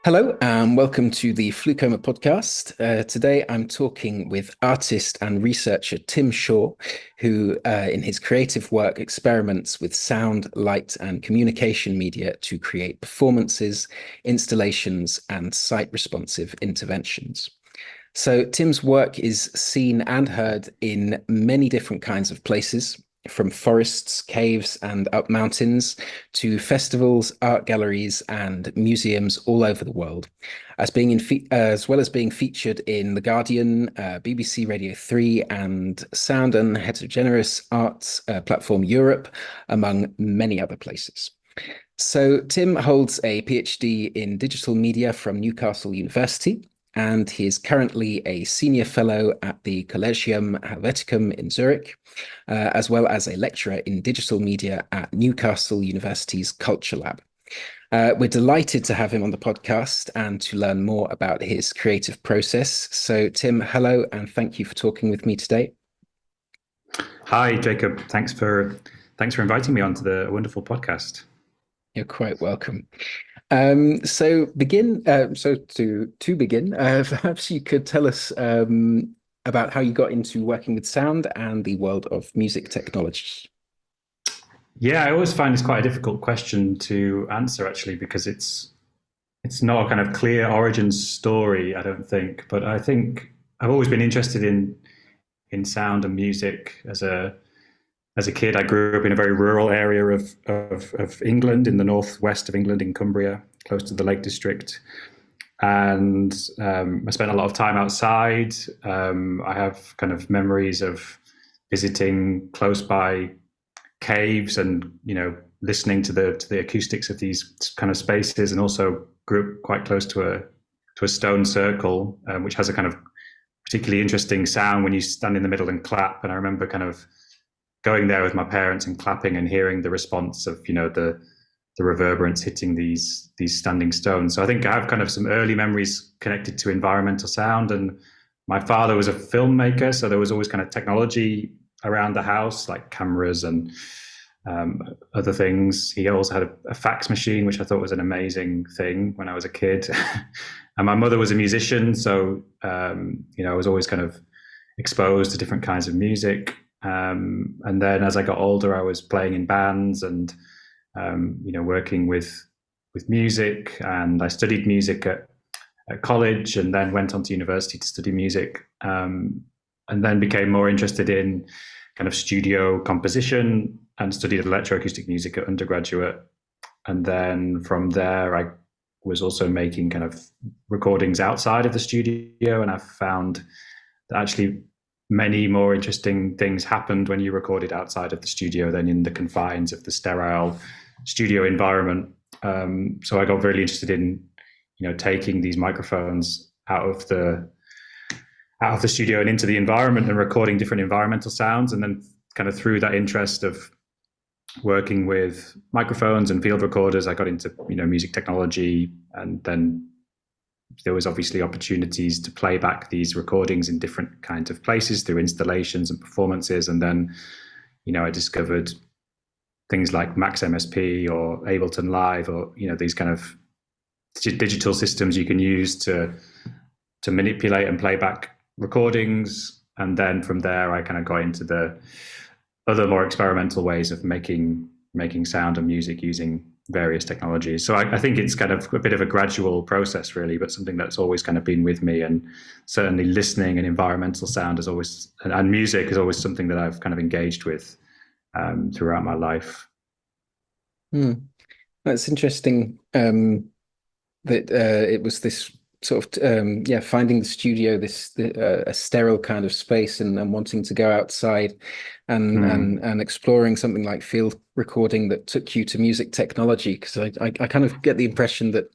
Hello, and welcome to the FluCoMa podcast. Today, I'm talking with artist and researcher Tim Shaw, who, in his creative work, experiments with sound, light, and communication media to create performances, installations, and site-responsive interventions. So, Tim's work is seen and heard in many different kinds of places, from forests, caves, and up mountains to festivals, art galleries, and museums all over the world, as well as being featured in The Guardian, BBC Radio 3, and Sound and Heterogeneous Arts platform Europe, among many other places. So, Tim holds a PhD in digital media from Newcastle University, and he is currently a senior fellow at the Collegium Helveticum in Zurich, as well as a lecturer in digital media at Newcastle University's Culture Lab. We're delighted to have him on the podcast and to learn more about his creative process. So, Tim, hello, and thank you for talking with me today. Hi, Jacob. Thanks for inviting me onto the wonderful podcast. You're quite welcome. So begin. To begin, perhaps you could tell us about how you got into working with sound and the world of music technology. Yeah, I always find this quite a difficult question to answer, actually, because it's not a kind of clear origin story, I don't think. But I think I've always been interested in sound and music as a kid. I grew up in a very rural area of England, in the northwest of England, in Cumbria, close to the Lake District. And I spent a lot of time outside. I have kind of memories of visiting close by caves and, listening to the acoustics of these kind of spaces, and also grew up quite close to a stone circle, which has a kind of particularly interesting sound when you stand in the middle and clap. And I remember kind of going there with my parents and clapping and hearing the response of the reverberance hitting these standing stones. So I think I have kind of some early memories connected to environmental sound. And my father was a filmmaker, so there was always kind of technology around the house, like cameras and other things. He also had a fax machine, which I thought was an amazing thing when I was a kid. And my mother was a musician, so I was always kind of exposed to different kinds of music. And then as I got older, I was playing in bands and working with music, and I studied music at college, and then went on to university to study music, and then became more interested in kind of studio composition and studied electroacoustic music at undergraduate. And then from there, I was also making kind of recordings outside of the studio, and I found that actually many more interesting things happened when you recorded outside of the studio than in the confines of the sterile studio environment. So I got really interested in, taking these microphones out of the studio and into the environment and recording different environmental sounds. And then kind of through that interest of working with microphones and field recorders, I got into, music technology. And then there was obviously opportunities to play back these recordings in different kinds of places through installations and performances. And then, I discovered things like Max MSP or Ableton Live, or, these kind of digital systems you can use to manipulate and play back recordings. And then from there, I kind of got into the other more experimental ways of making sound and music using various technologies. So I think it's kind of a bit of a gradual process, really, but something that's always kind of been with me. And certainly listening and environmental sound is always, and music is always something that I've kind of engaged with throughout my life. That's interesting, that it was this sort of finding the studio, a sterile kind of space, and wanting to go outside and exploring something like field recording that took you to music technology. Because I kind of get the impression that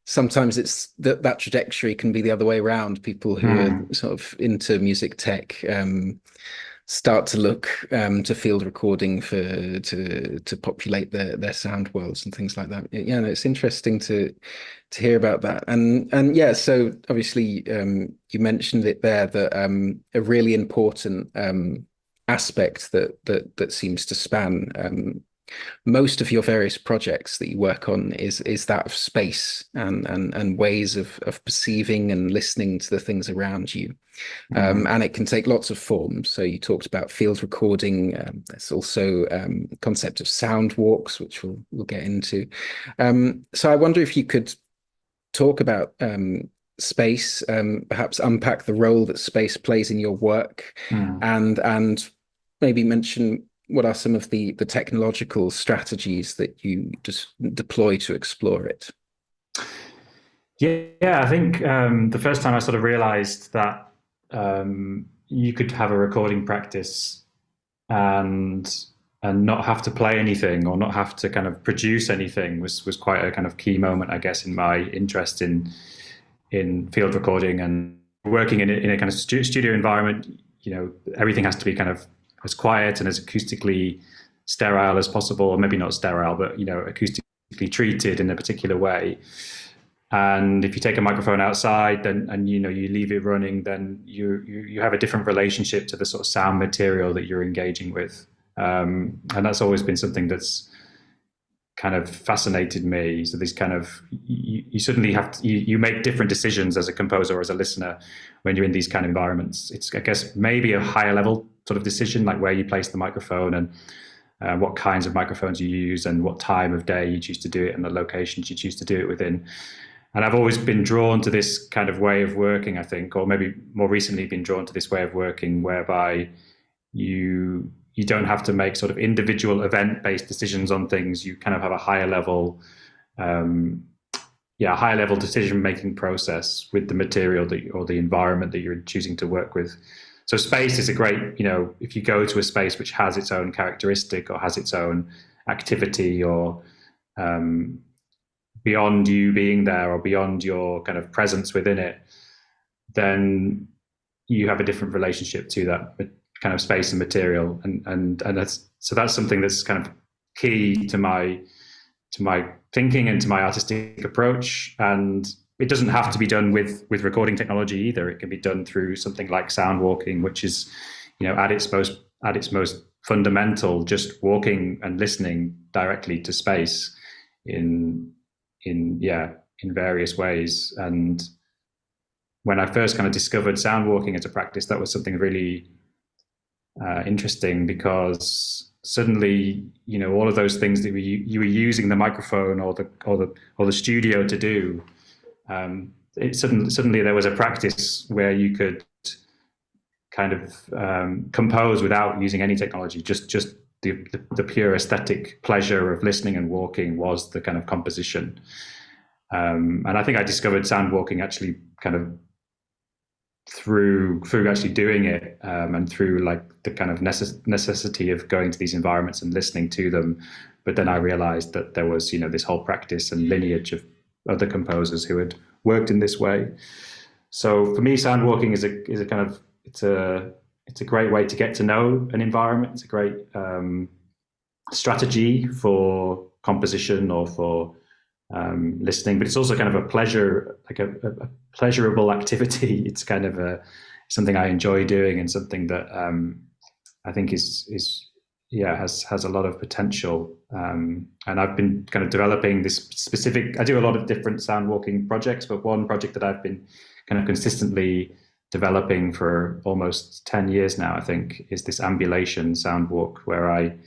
sometimes it's that trajectory can be the other way around. People who are sort of into music tech start to look to field recording to populate their sound worlds and things like that. Yeah, no, it's interesting to hear about that. And yeah, so obviously you mentioned it there, that a really important aspect that seems to span Most of your various projects that you work on is that of space and ways of perceiving and listening to the things around you. Mm. And it can take lots of forms. So you talked about field recording. There's also concept of sound walks, which we'll get into. So I wonder if you could talk about space, perhaps unpack the role that space plays in your work, Mm. and maybe mention what are some of the technological strategies that you just deploy to explore it. Yeah, I think the first time I sort of realized that you could have a recording practice and not have to play anything or not have to kind of produce anything was quite a kind of key moment, I guess, in my interest in field recording and working in a kind of studio environment. You know, everything has to be kind of as quiet and as acoustically sterile as possible, or maybe not sterile, but you know, acoustically treated in a particular way. And if you take a microphone outside, then and you know you leave it running, then you have a different relationship to the sort of sound material that you're engaging with, and that's always been something that's kind of fascinated me. So these kind of you suddenly have to, you make different decisions as a composer or as a listener when you're in these kind of environments. It's I guess maybe a higher level sort of decision, like where you place the microphone and what kinds of microphones you use and what time of day you choose to do it and the locations you choose to do it within. And I've always been drawn to this kind of way of working, I think, or maybe more recently been drawn to this way of working whereby you don't have to make sort of individual event-based decisions on things. You kind of have a higher level, higher level decision-making process with the material that or the environment that you're choosing to work with. So space is a great, you know, if you go to a space which has its own characteristic or has its own activity or beyond you being there or beyond your kind of presence within it, then you have a different relationship to that kind of space and material, and that's something that's kind of key to my thinking and to my artistic approach. And it doesn't have to be done with recording technology either. It can be done through something like sound walking, which is, you know, at its most fundamental, just walking and listening directly to space in various ways. And when I first kind of discovered sound walking as a practice, that was something really interesting, because suddenly, you know, all of those things that you were using the microphone or the studio to do, suddenly there was a practice where you could kind of compose without using any technology. Just the pure aesthetic pleasure of listening and walking was the kind of composition. And I think I discovered sound walking actually kind of through actually doing it, and through like the kind of necessity of going to these environments and listening to them. But then I realized that there was, you know, this whole practice and lineage of other composers who had worked in this way. So for me, sound walking is a kind of it's a great way to get to know an environment. It's a great strategy for composition or for listening, but it's also kind of a pleasure, like a pleasurable activity. It's kind of something I enjoy doing, and something that I think has a lot of potential. And I've been kind of developing this specific. I do a lot of different sound walking projects, but one project that I've been kind of consistently developing for almost 10 years now, I think, is this Ambulation sound walk, where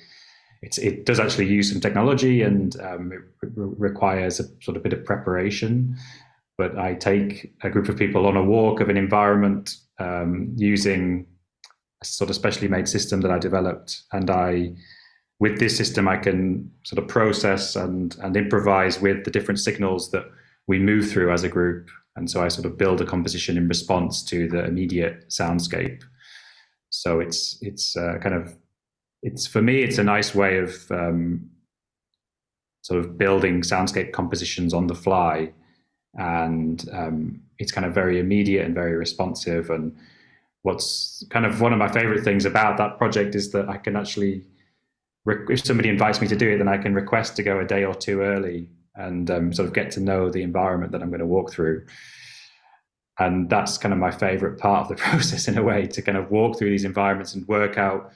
it does actually use some technology, and it requires a sort of bit of preparation. But I take a group of people on a walk of an environment using a sort of specially made system that I developed. And with this system, I can sort of process and improvise with the different signals that we move through as a group. And so I sort of build a composition in response to the immediate soundscape. So it's for me, it's a nice way of sort of building soundscape compositions on the fly. And it's kind of very immediate and very responsive. And what's kind of one of my favorite things about that project is that I can actually, if somebody invites me to do it, then I can request to go a day or two early and sort of get to know the environment that I'm going to walk through. And that's kind of my favorite part of the process, in a way, to kind of walk through these environments and work out,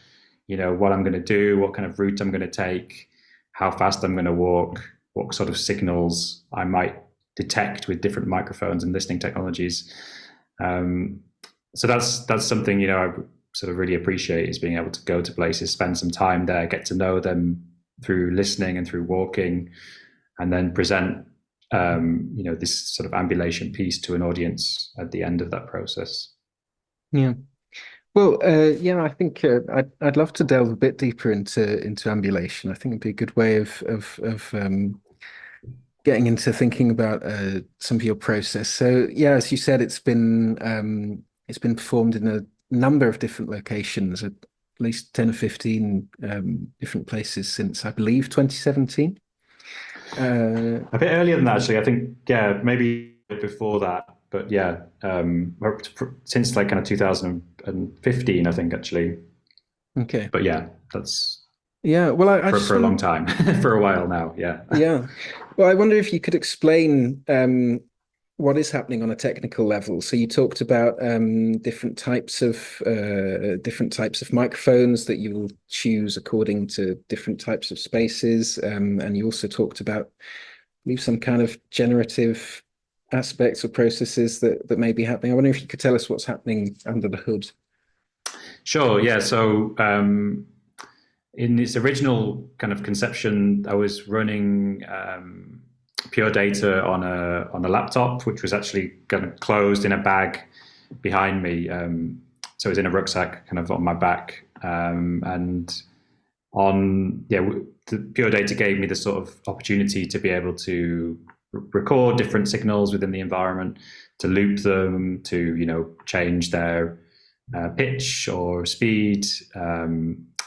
you know, what I'm going to do, what kind of route I'm going to take, how fast I'm going to walk, what sort of signals I might detect with different microphones and listening technologies. Um, so that's something, you know, I sort of really appreciate, is being able to go to places, spend some time there, get to know them through listening and through walking, and then present you know, this sort of ambulation piece to an audience at the end of that process. Yeah. Well, yeah, I think I'd love to delve a bit deeper into ambulation. I think it'd be a good way of getting into thinking about some of your process. So yeah, as you said, it's been performed in a number of different locations, at least 10 or 15 different places since I believe 2017. A bit earlier than that, actually. I think, yeah, maybe before that, but yeah, since like kind of 2015, I think, actually. Okay. But yeah, that's Yeah. Well, I just for a long want time, for a while now. Yeah. yeah. Well, I wonder if you could explain what is happening on a technical level. So you talked about different types of microphones that you will choose according to different types of spaces, and you also talked about, I believe, some kind of generative aspects or processes that may be happening. I wonder if you could tell us what's happening under the hood. Sure. Yeah. So in its original kind of conception, I was running pure data on a laptop, which was actually kind of closed in a bag behind me. So it was in a rucksack, kind of on my back, and on yeah, the pure data gave me the sort of opportunity to be able to record different signals within the environment, to loop them, to, you know, change their pitch or speed,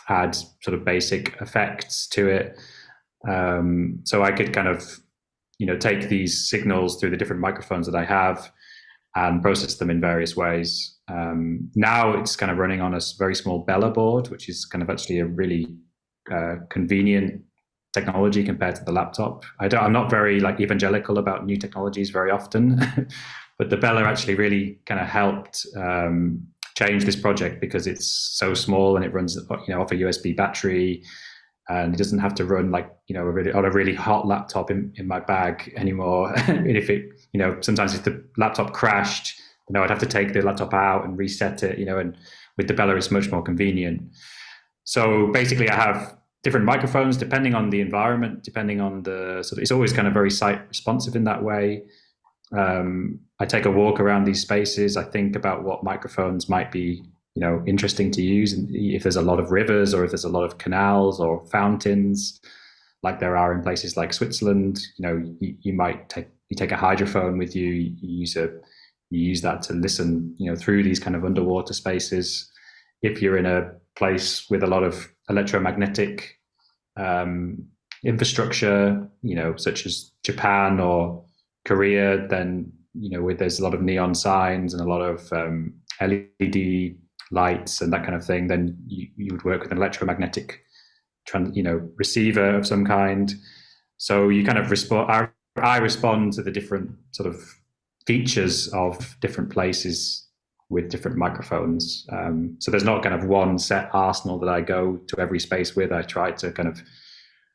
add sort of basic effects to it. So I could kind of, you know, take these signals through the different microphones that I have and process them in various ways. Now it's kind of running on a very small Bella board, which is kind of actually a really convenient technology compared to the laptop. I'm not very like evangelical about new technologies very often, but the Bella actually really kind of helped change this project, because it's so small and it runs, you know, off a USB battery, and it doesn't have to run like, you know, on a really hot laptop in my bag anymore. And if it, you know, sometimes if the laptop crashed, you know, I'd have to take the laptop out and reset it, you know, and with the Bella, it's much more convenient. So basically I have different microphones depending on the environment, depending on the sort of, it's always kind of very site responsive in that way. I take a walk around these spaces. I think about what microphones might be, you know, interesting to use, and if there's a lot of rivers or if there's a lot of canals or fountains, like there are in places like Switzerland. You know, you might take a hydrophone with you. You use that to listen, you know, through these kind of underwater spaces. If you're in a place with a lot of electromagnetic infrastructure, you know, such as Japan or Korea, then, you know, where there's a lot of neon signs and a lot of LED lights and that kind of thing, then you would work with an electromagnetic, you know, receiver of some kind. So you kind of respond. I respond to the different sort of features of different places with different microphones. So there's not kind of one set arsenal that I go to every space with. I try to kind of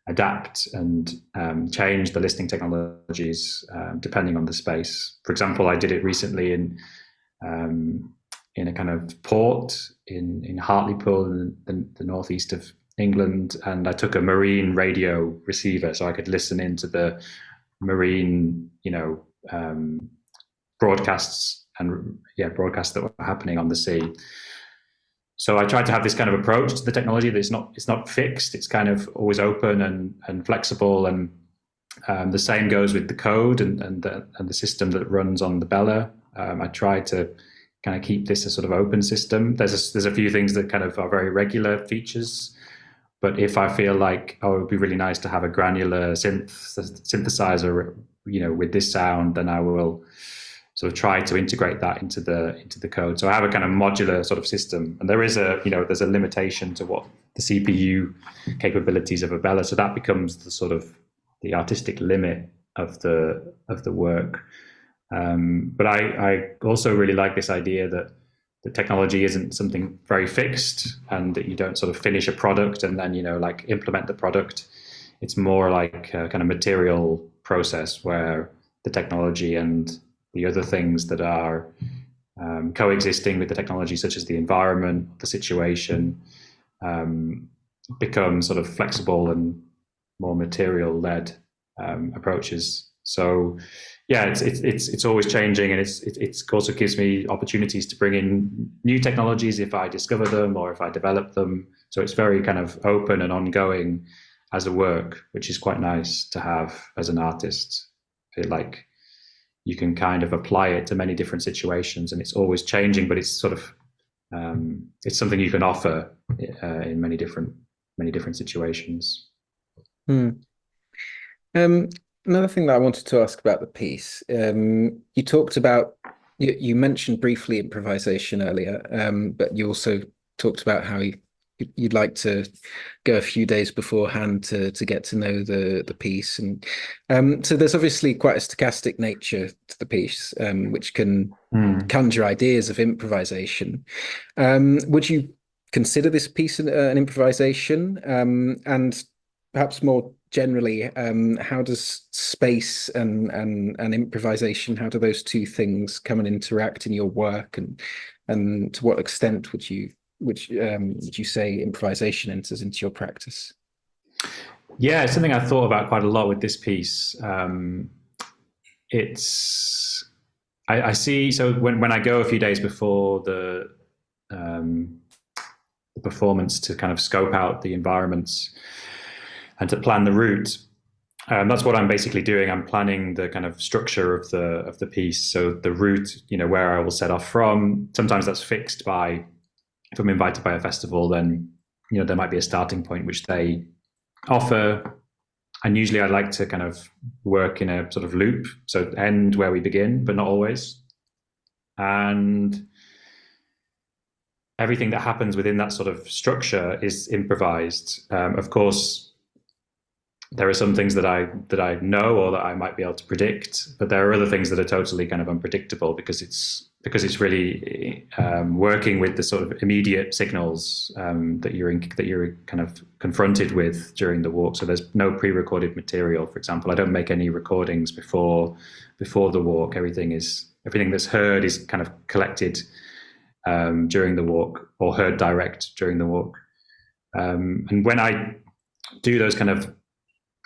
adapt and change the listening technologies depending on the space. For example, I did it recently in a kind of port in Hartlepool, in the northeast of England, and I took a marine radio receiver so I could listen into the marine, you know, broadcasts broadcasts that were happening on the sea. So I tried to have this kind of approach to the technology that it's not fixed. It's kind of always open and flexible. And the same goes with the code and the system that runs on the Bella. I try to kind of keep this a sort of open system. There's a few things that kind of are very regular features, but if I feel like, oh, it would be really nice to have a granular synthesizer, you know, with this sound, then I will sort of try to integrate that into the code. So I have a kind of modular sort of system, and there's a limitation to what the CPU capabilities of a Bella. So that becomes the sort of the artistic limit of the work. But I also really like this idea that the technology isn't something very fixed, and that you don't sort of finish a product and then, you know, like implement the product. It's more like a kind of material process where the technology and the other things that are coexisting with the technology, such as the environment, the situation, um, become sort of flexible and more material-led approaches. So, yeah, it's always changing, and it also gives me opportunities to bring in new technologies if I discover them or if I develop them. So it's very kind of open and ongoing as a work, which is quite nice to have as an artist. I feel like you can kind of apply it to many different situations, and it's always changing, but it's sort of it's something you can offer in many different situations. Hmm. Um, Another thing that I wanted to ask about the piece, you talked about, you mentioned briefly improvisation earlier, but you also talked about how you'd like to go a few days beforehand to get to know the piece, and so there's obviously quite a stochastic nature to the piece, which can Mm. conjure ideas of improvisation. Would you consider this piece an improvisation? And perhaps more generally, how does space and improvisation, how do those two things come and interact in your work, and to what extent would you say improvisation enters into your practice? Yeah, it's something I thought about quite a lot with this piece. It's I see. So when I go a few days before um, the performance to kind of scope out the environments and to plan the route, that's what I'm basically doing. I'm planning the kind of structure of the piece. So the route, where I will set off from. Sometimes that's fixed by, if I'm invited by a festival, then there might be a starting point which they offer. And usually I like to kind of work in a sort of loop, so end where we begin, but not always. And everything that happens within that sort of structure is improvised. Of course, there are some things that I know or that I might be able to predict, but there are other things that are totally kind of unpredictable because it's really working with the sort of immediate signals that you're kind of confronted with during the walk. So there's no pre-recorded material. For example, I don't make any recordings before the walk. Everything that's heard is kind of collected during the walk or heard direct during the walk. And when I do those kind of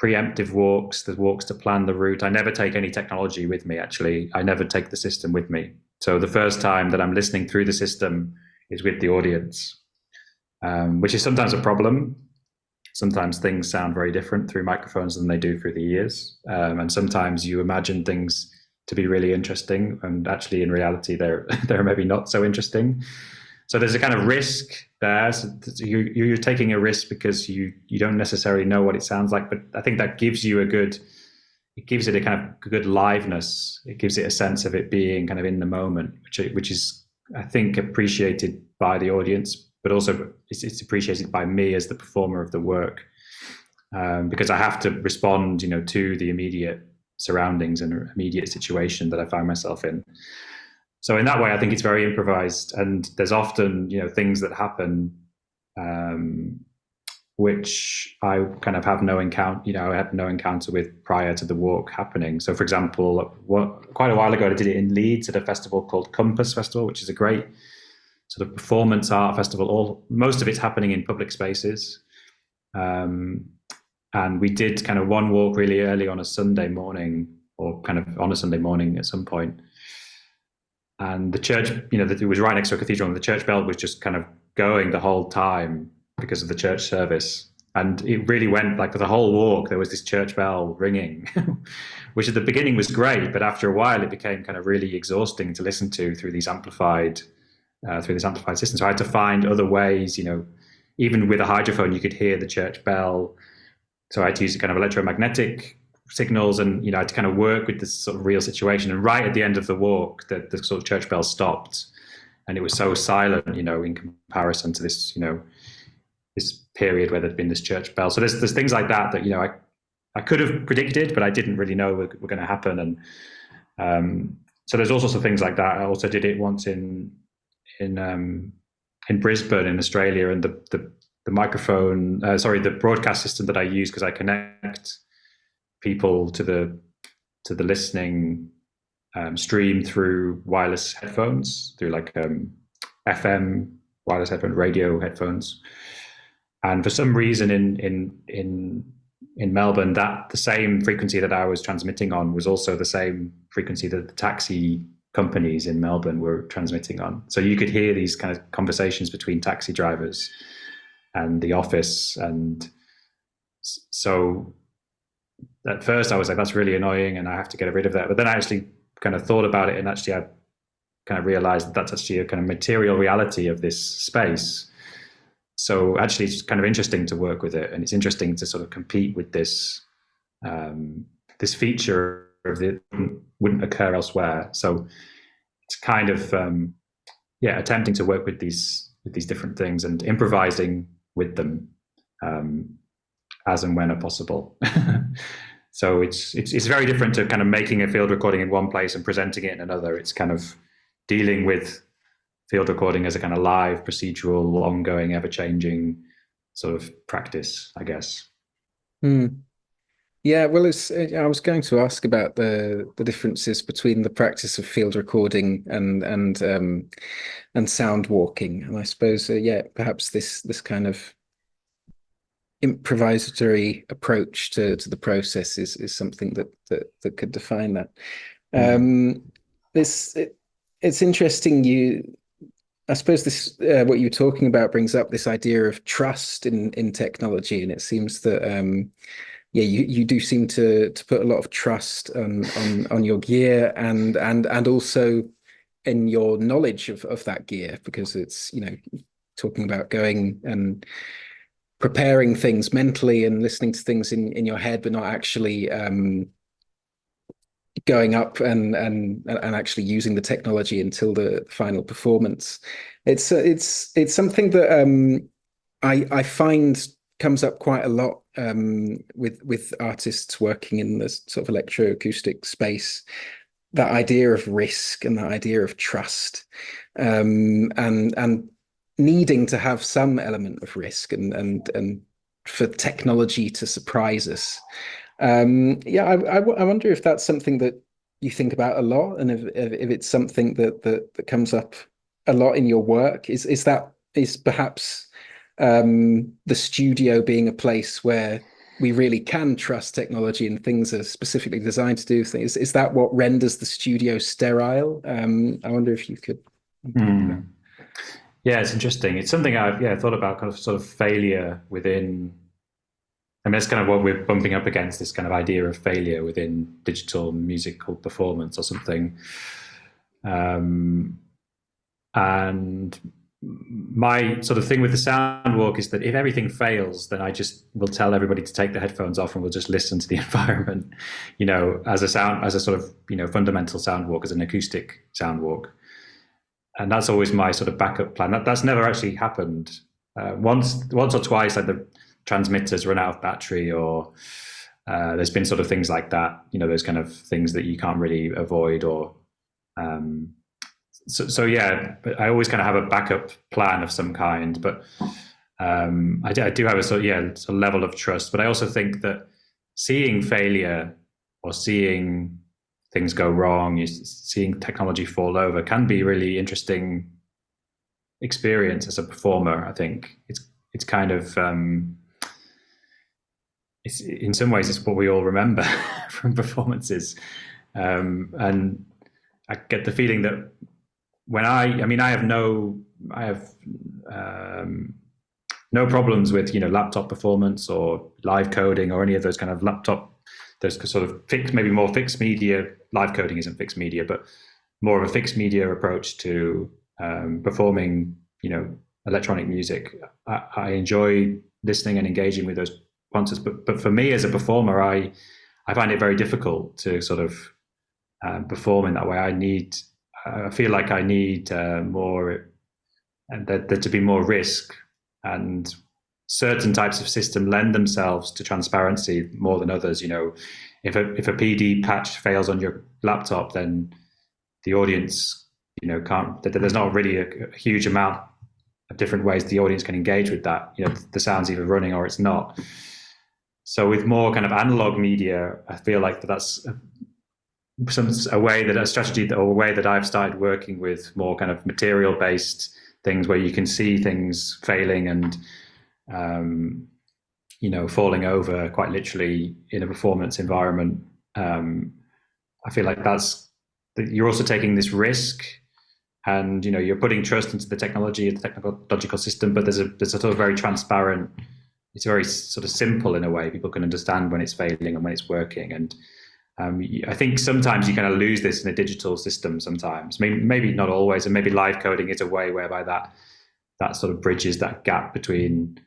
preemptive walks, the walks to plan the route, I never take any technology with me, actually. I never take the system with me. So the first time that I'm listening through the system is with the audience, which is sometimes a problem. Sometimes things sound very different through microphones than they do through the ears. And sometimes you imagine things to be really interesting, and actually in reality, they're maybe not so interesting. So there's a kind of risk there. So you're taking a risk because you don't necessarily know what it sounds like, but I think that gives you it gives it a kind of good liveness. It gives it a sense of it being kind of in the moment, which is, I think, appreciated by the audience, but also it's appreciated by me as the performer of the work, because I have to respond, to the immediate surroundings and immediate situation that I find myself in. So in that way, I think it's very improvised, and there's often, things that happen, which I kind of have no encounter, I had no encounter with prior to the walk happening. So, for example, quite a while ago, I did it in Leeds at a festival called Compass Festival, which is a great sort of performance art festival. Most of it's happening in public spaces. And we did kind of one walk really early on a Sunday morning, or kind of on a Sunday morning at some point. And the church, it was right next to a cathedral, and the church bell was just kind of going the whole time because of the church service. And it really went like the whole walk, there was this church bell ringing, which at the beginning was great, but after a while it became kind of really exhausting to listen to through this amplified system. So I had to find other ways, even with a hydrophone, you could hear the church bell. So I had to use kind of electromagnetic signals, and I had to kind of work with this sort of real situation. And right at the end of the walk, the sort of church bell stopped, and it was so silent, in comparison to this, this period where there'd been this church bell. So there's things like that I could have predicted, but I didn't really know were going to happen. And so there's all sorts of things like that. I also did it once in Brisbane in Australia, and microphone, the broadcast system that I use, because I connect people to the listening stream through wireless headphones, through like FM wireless headphone, radio headphones. And for some reason in Melbourne, that the same frequency that I was transmitting on was also the same frequency that the taxi companies in Melbourne were transmitting on. So you could hear these kind of conversations between taxi drivers and the office. And so at first I was like, that's really annoying and I have to get rid of that. But then I actually kind of thought about it, and actually I kind of realized that that's actually a kind of material reality of this space. So actually it's kind of interesting to work with it, and it's interesting to sort of compete with this this feature that wouldn't occur elsewhere. So it's kind of attempting to work with these different things and improvising with them as and when are possible. So it's very different to kind of making a field recording in one place and presenting it in another. It's kind of dealing with field recording as a kind of live, procedural, ongoing, ever-changing sort of practice, I guess. Yeah, well, I was going to ask about the differences between the practice of field recording and sound walking, and I suppose perhaps this kind of improvisatory approach to the process is something that could define that. It's interesting. I suppose this what you were talking about brings up this idea of trust in technology, and it seems that you do seem to put a lot of trust on your gear and also in your knowledge of that gear, because it's talking about going and preparing things mentally and listening to things in your head, but not actually going up and actually using the technology until the final performance. It's something that I find comes up quite a lot with artists working in this sort of electroacoustic space. That idea of risk and that idea of trust, and needing to have some element of risk and for technology to surprise us. I wonder if that's something that you think about a lot, and if it's something that comes up a lot in your work. Is perhaps the studio being a place where we really can trust technology and things are specifically designed to do things. Is that what renders the studio sterile? I wonder if you could. Yeah, it's interesting. It's something I've thought about, kind of sort of failure within. I mean, that's kind of what we're bumping up against, this kind of idea of failure within digital musical performance or something. And my sort of thing with the sound walk is that if everything fails, then I just will tell everybody to take the headphones off and we'll just listen to the environment, as a sort of, fundamental sound walk, as an acoustic sound walk. And that's always my sort of backup plan. That's never actually happened. Once or twice, like the transmitters run out of battery, or there's been sort of things like that, those kind of things that you can't really avoid, or but I always kind of have a backup plan of some kind. But I do have a sort of level of trust. But I also think that seeing failure or seeing things go wrong, seeing technology fall over, can be a really interesting experience as a performer. I think it's kind of it's in some ways it's what we all remember from performances, and I get the feeling that when I have no problems with laptop performance or live coding or any of those kind of laptop, those sort of maybe more fixed media. Live coding isn't fixed media, but more of a fixed media approach to performing electronic music. I enjoy listening and engaging with those concerts, but for me as a performer, I find it very difficult to sort of perform in that way. I feel like I need more, and there to be more risk, and certain types of system lend themselves to transparency more than others. If a PD patch fails on your laptop, then the audience, can't. There's not really a huge amount different ways the audience can engage with that. The sound's either running or it's not. So with more kind of analog media, I feel like that's a strategy or a way that I've started working with more kind of material based things where you can see things failing and falling over quite literally in a performance environment. I feel like you're also taking this risk, and you're putting trust into the technology, the technological system, but there's a sort of very transparent. It's very sort of simple in a way. People can understand when it's failing and when it's working, and I think sometimes you kind of lose this in a digital system. Sometimes, maybe not always, and maybe live coding is a way whereby that sort of bridges that gap between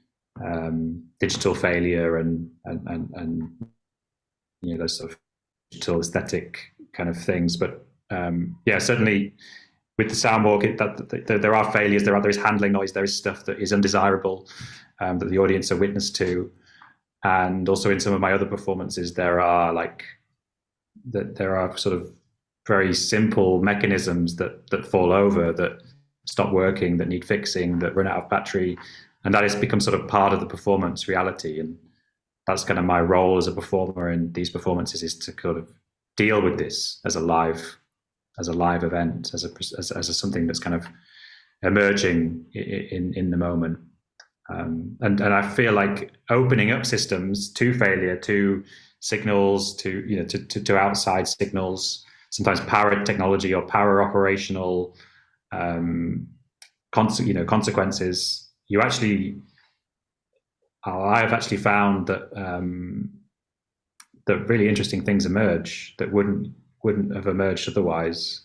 digital failure and those sort of digital aesthetic kind of things. But certainly with the soundwalk, there are failures. There is handling noise. There is stuff that is undesirable that the audience are witness to, and also in some of my other performances, there are sort of very simple mechanisms that fall over, that stop working, that need fixing, that run out of battery, and that has become sort of part of the performance reality. And that's kind of my role as a performer in these performances, is to kind of deal with this as a live event, as something that's kind of emerging in the moment. And I feel like opening up systems to failure, to signals, to outside signals, sometimes power technology or power operational consequences. I've actually found that that really interesting things emerge that wouldn't have emerged otherwise.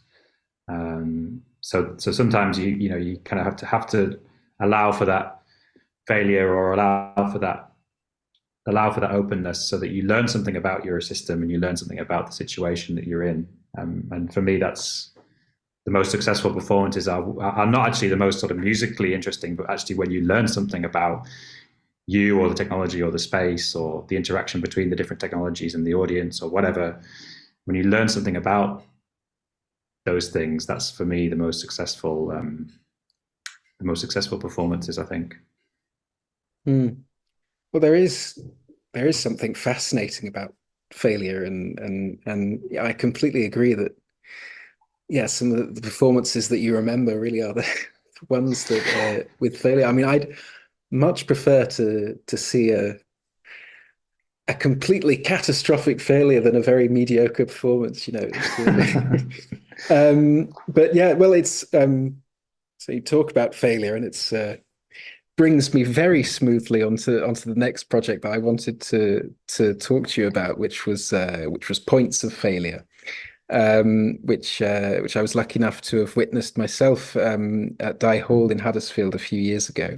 So sometimes you kind of have to allow for that failure, or allow for that openness, so that you learn something about your system and you learn something about the situation that you're in. And for me, that's the most successful performances are not actually the most sort of musically interesting, but actually when you learn something about you or the technology or the space or the interaction between the different technologies and the audience or whatever. When you learn something about those things, that's for me the most successful performances, I think. Well, there is something fascinating about failure, and I completely agree that some of the performances that you remember really are the ones that with failure. I mean, I'd much prefer to see a completely catastrophic failure than a very mediocre performance. But yeah, well, it's so you talk about failure, and it's brings me very smoothly onto the next project that I wanted to talk to you about, which was Points of Failure, which I was lucky enough to have witnessed myself at Die Hall in Huddersfield a few years ago.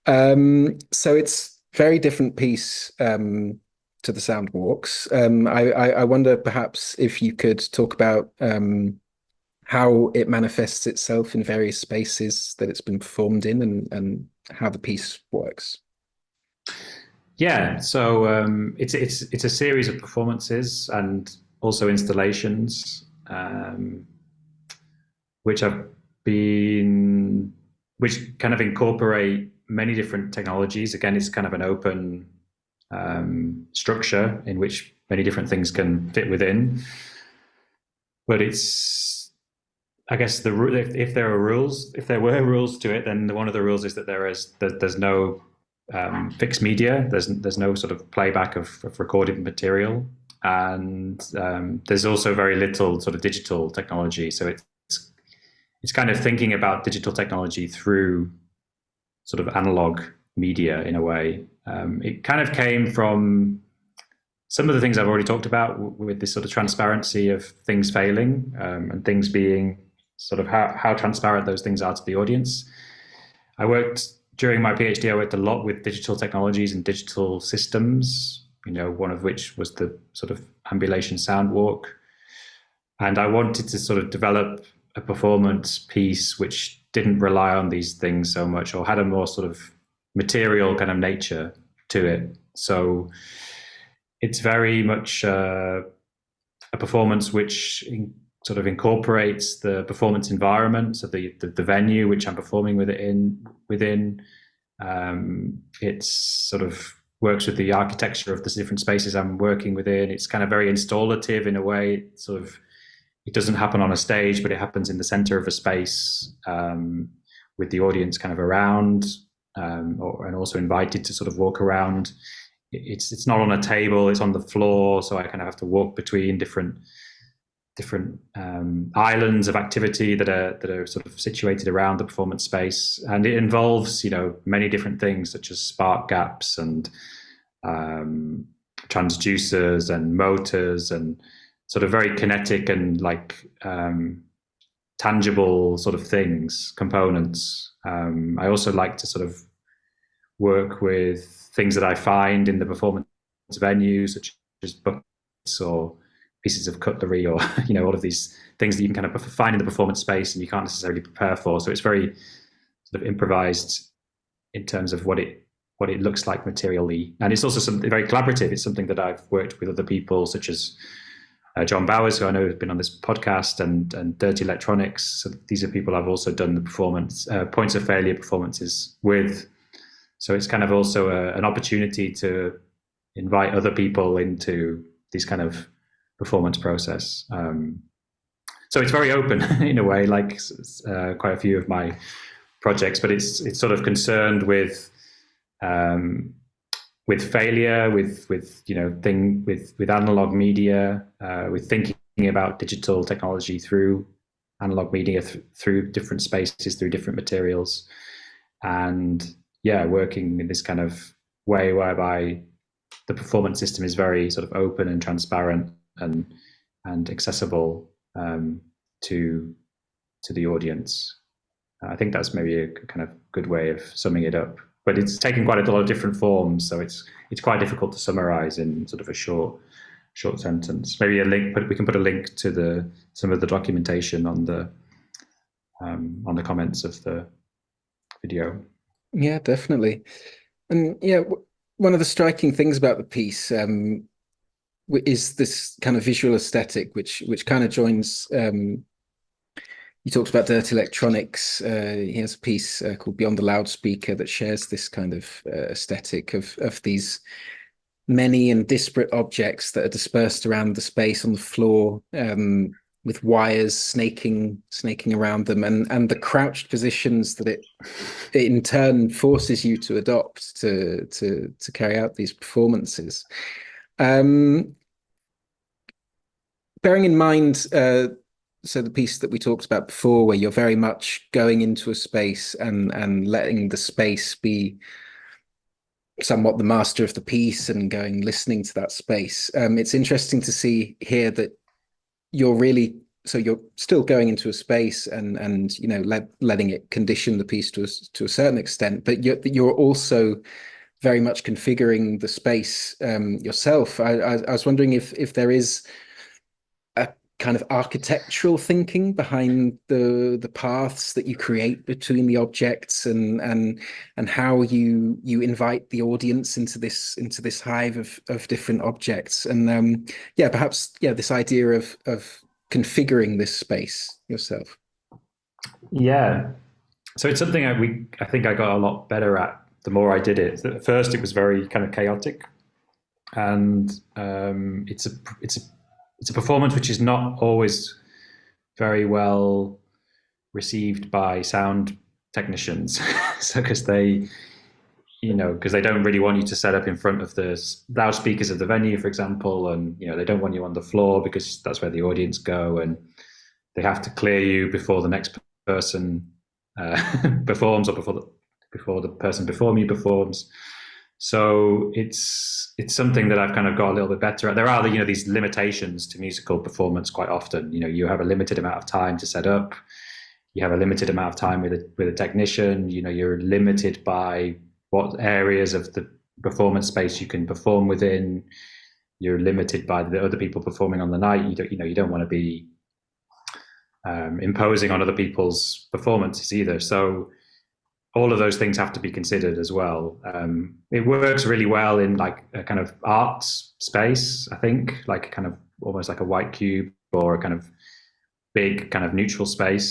So it's very different piece to the sound walks. I wonder perhaps if you could talk about how it manifests itself in various spaces that it's been performed in, and how the piece works. Yeah, so it's a series of performances and also installations, which kind of incorporate many different technologies. Again, it's kind of an open structure in which many different things can fit within. But it's, I guess, if there were rules to it, then one of the rules is that there's no fixed media. There's no sort of playback of recorded material, and there's also very little sort of digital technology. So it's kind of thinking about digital technology through sort of analog media in a way. It kind of came from some of the things I've already talked about, with this sort of transparency of things failing, and things being sort of how transparent those things are to the audience. During my PhD, I worked a lot with digital technologies and digital systems, one of which was the sort of Ambulation sound walk. And I wanted to sort of develop a performance piece which didn't rely on these things so much, or had a more sort of material kind of nature to it. So it's very much a performance which sort of incorporates the performance environment, so the venue which I'm performing within. It's sort of works with the architecture of the different spaces I'm working within. It's kind of very installative in a way. It doesn't happen on a stage, but it happens in the center of a space, with the audience kind of around, and also invited to sort of walk around. It's not on a table; it's on the floor, so I kind of have to walk between different islands of activity that are sort of situated around the performance space, and it involves many different things such as spark gaps and transducers and motors and sort of very kinetic and tangible sort of components. I also like to sort of work with things that I find in the performance venues, such as buckets or pieces of cutlery, or all of these things that you can kind of find in the performance space and you can't necessarily prepare for. So it's very sort of improvised in terms of what it looks like materially, and it's also something very collaborative. It's something that I've worked with other people, such as John Bowers, who I know has been on this podcast, and Dirty Electronics. So these are people I've also done the performance points of failure performances with. So it's kind of also an opportunity to invite other people into these kind of performance process. So it's very open in a way, like quite a few of my projects, but it's sort of concerned with failure, with analog media, with thinking about digital technology through analog media, through different spaces, through different materials, and working in this kind of way whereby the performance system is very sort of open and transparent and accessible to the audience. I think that's maybe a kind of good way of summing it up. But it's taken quite a lot of different forms, so it's quite difficult to summarize in sort of a short sentence. Maybe a link, but we can put a link to some of the documentation on the comments of the video. Yeah, definitely. And one of the striking things about the piece is this kind of visual aesthetic, which kind of joins. He talks about Dirty Electronics. He has a piece called Beyond the Loudspeaker that shares this kind of aesthetic of these many and disparate objects that are dispersed around the space on the floor, with wires snaking around them, and the crouched positions that it in turn forces you to adopt to carry out these performances. Bearing in mind, so the piece that we talked about before, where you're very much going into a space and letting the space be somewhat the master of the piece and listening to that space. It's interesting to see here that you're still going into a space and letting it condition the piece to a certain extent, but you're also very much configuring the space yourself. I was wondering if there is a kind of architectural thinking behind the paths that you create between the objects and how you invite the audience into this hive of different objects, and perhaps this idea of configuring this space yourself. Yeah, so it's something I think I got a lot better at the more I did it. At first, it was very kind of chaotic, and it's a performance which is not always very well received by sound technicians. So because they don't really want you to set up in front of the loudspeakers of the venue, for example, and they don't want you on the floor because that's where the audience go, and they have to clear you before the next person performs, or before the person before you performs. So it's something that I've kind of got a little bit better at. There are these limitations to musical performance quite often. You have a limited amount of time to set up. You have a limited amount of time with a technician. You're limited by what areas of the performance space you can perform within. You're limited by the other people performing on the night. You don't want to be imposing on other people's performances either. So all of those things have to be considered as well. It works really well in like a kind of art space, I think, like kind of almost like a white cube or a kind of big kind of neutral space.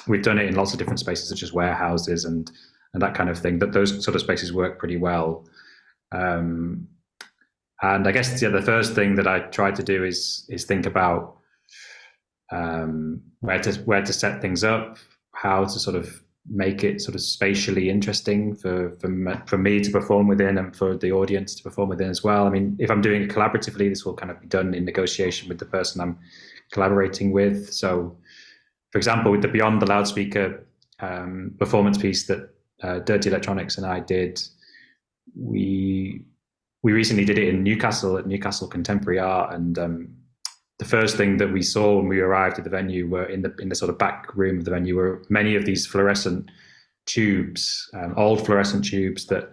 We've done it in lots of different spaces, such as warehouses and that kind of thing. That those sort of spaces work pretty well. And I guess the first thing that I try to do is think about where to set things up, how to sort of make it sort of spatially interesting for me to perform within and for the audience to perform within as well. I mean, if I'm doing it collaboratively, this will kind of be done in negotiation with the person I'm collaborating with. So, for example, with the Beyond the Loudspeaker performance piece that Dirty Electronics and I did, we recently did it in Newcastle at Newcastle Contemporary Art, and the first thing that we saw when we arrived at the venue were in the sort of back room of the venue were many of these fluorescent tubes, old fluorescent tubes that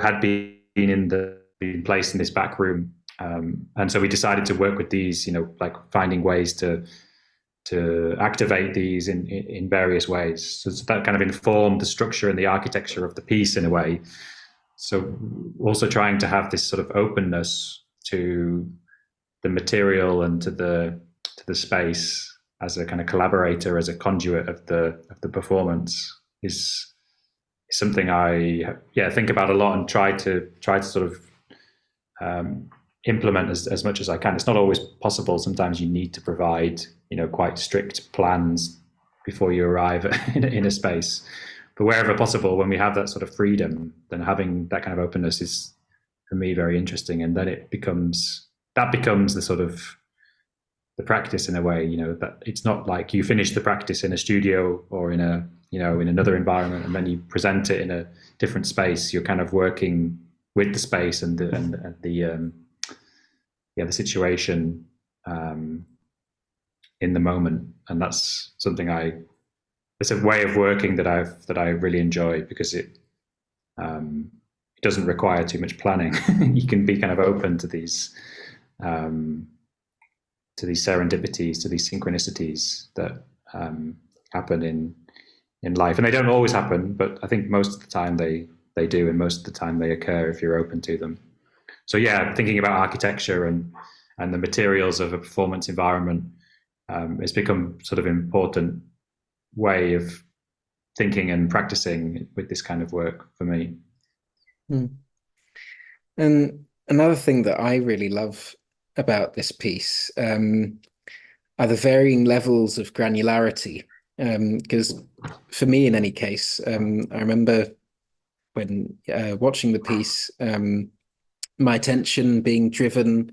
had been placed in this back room, and so we decided to work with these, like finding ways to activate these in various ways. So that kind of informed the structure and the architecture of the piece in a way. So also trying to have this sort of openness to the material and to the space as a kind of collaborator, as a conduit of the performance is something I think about a lot and try to sort of implement as much as I can. It's not always possible. Sometimes you need to provide quite strict plans before you arrive in a space. But wherever possible, when we have that sort of freedom, then having that kind of openness is, for me, very interesting. And then it becomes the sort of the practice in a way. That it's not like you finish the practice in a studio or in in another environment and then you present it in a different space. You're kind of working with the space and the situation in the moment, and that's something it's a way of working that I really enjoy, because it doesn't require too much planning. You can be kind of open to these serendipities, to these synchronicities that happen in life, and they don't always happen, but I think most of the time they do, and most of the time they occur if you're open to them. So thinking about architecture and the materials of a performance environment, it's become sort of an important way of thinking and practicing with this kind of work for me. And another thing that I really love about this piece are the varying levels of granularity. Because for me, in any case, I remember when watching the piece, my attention being driven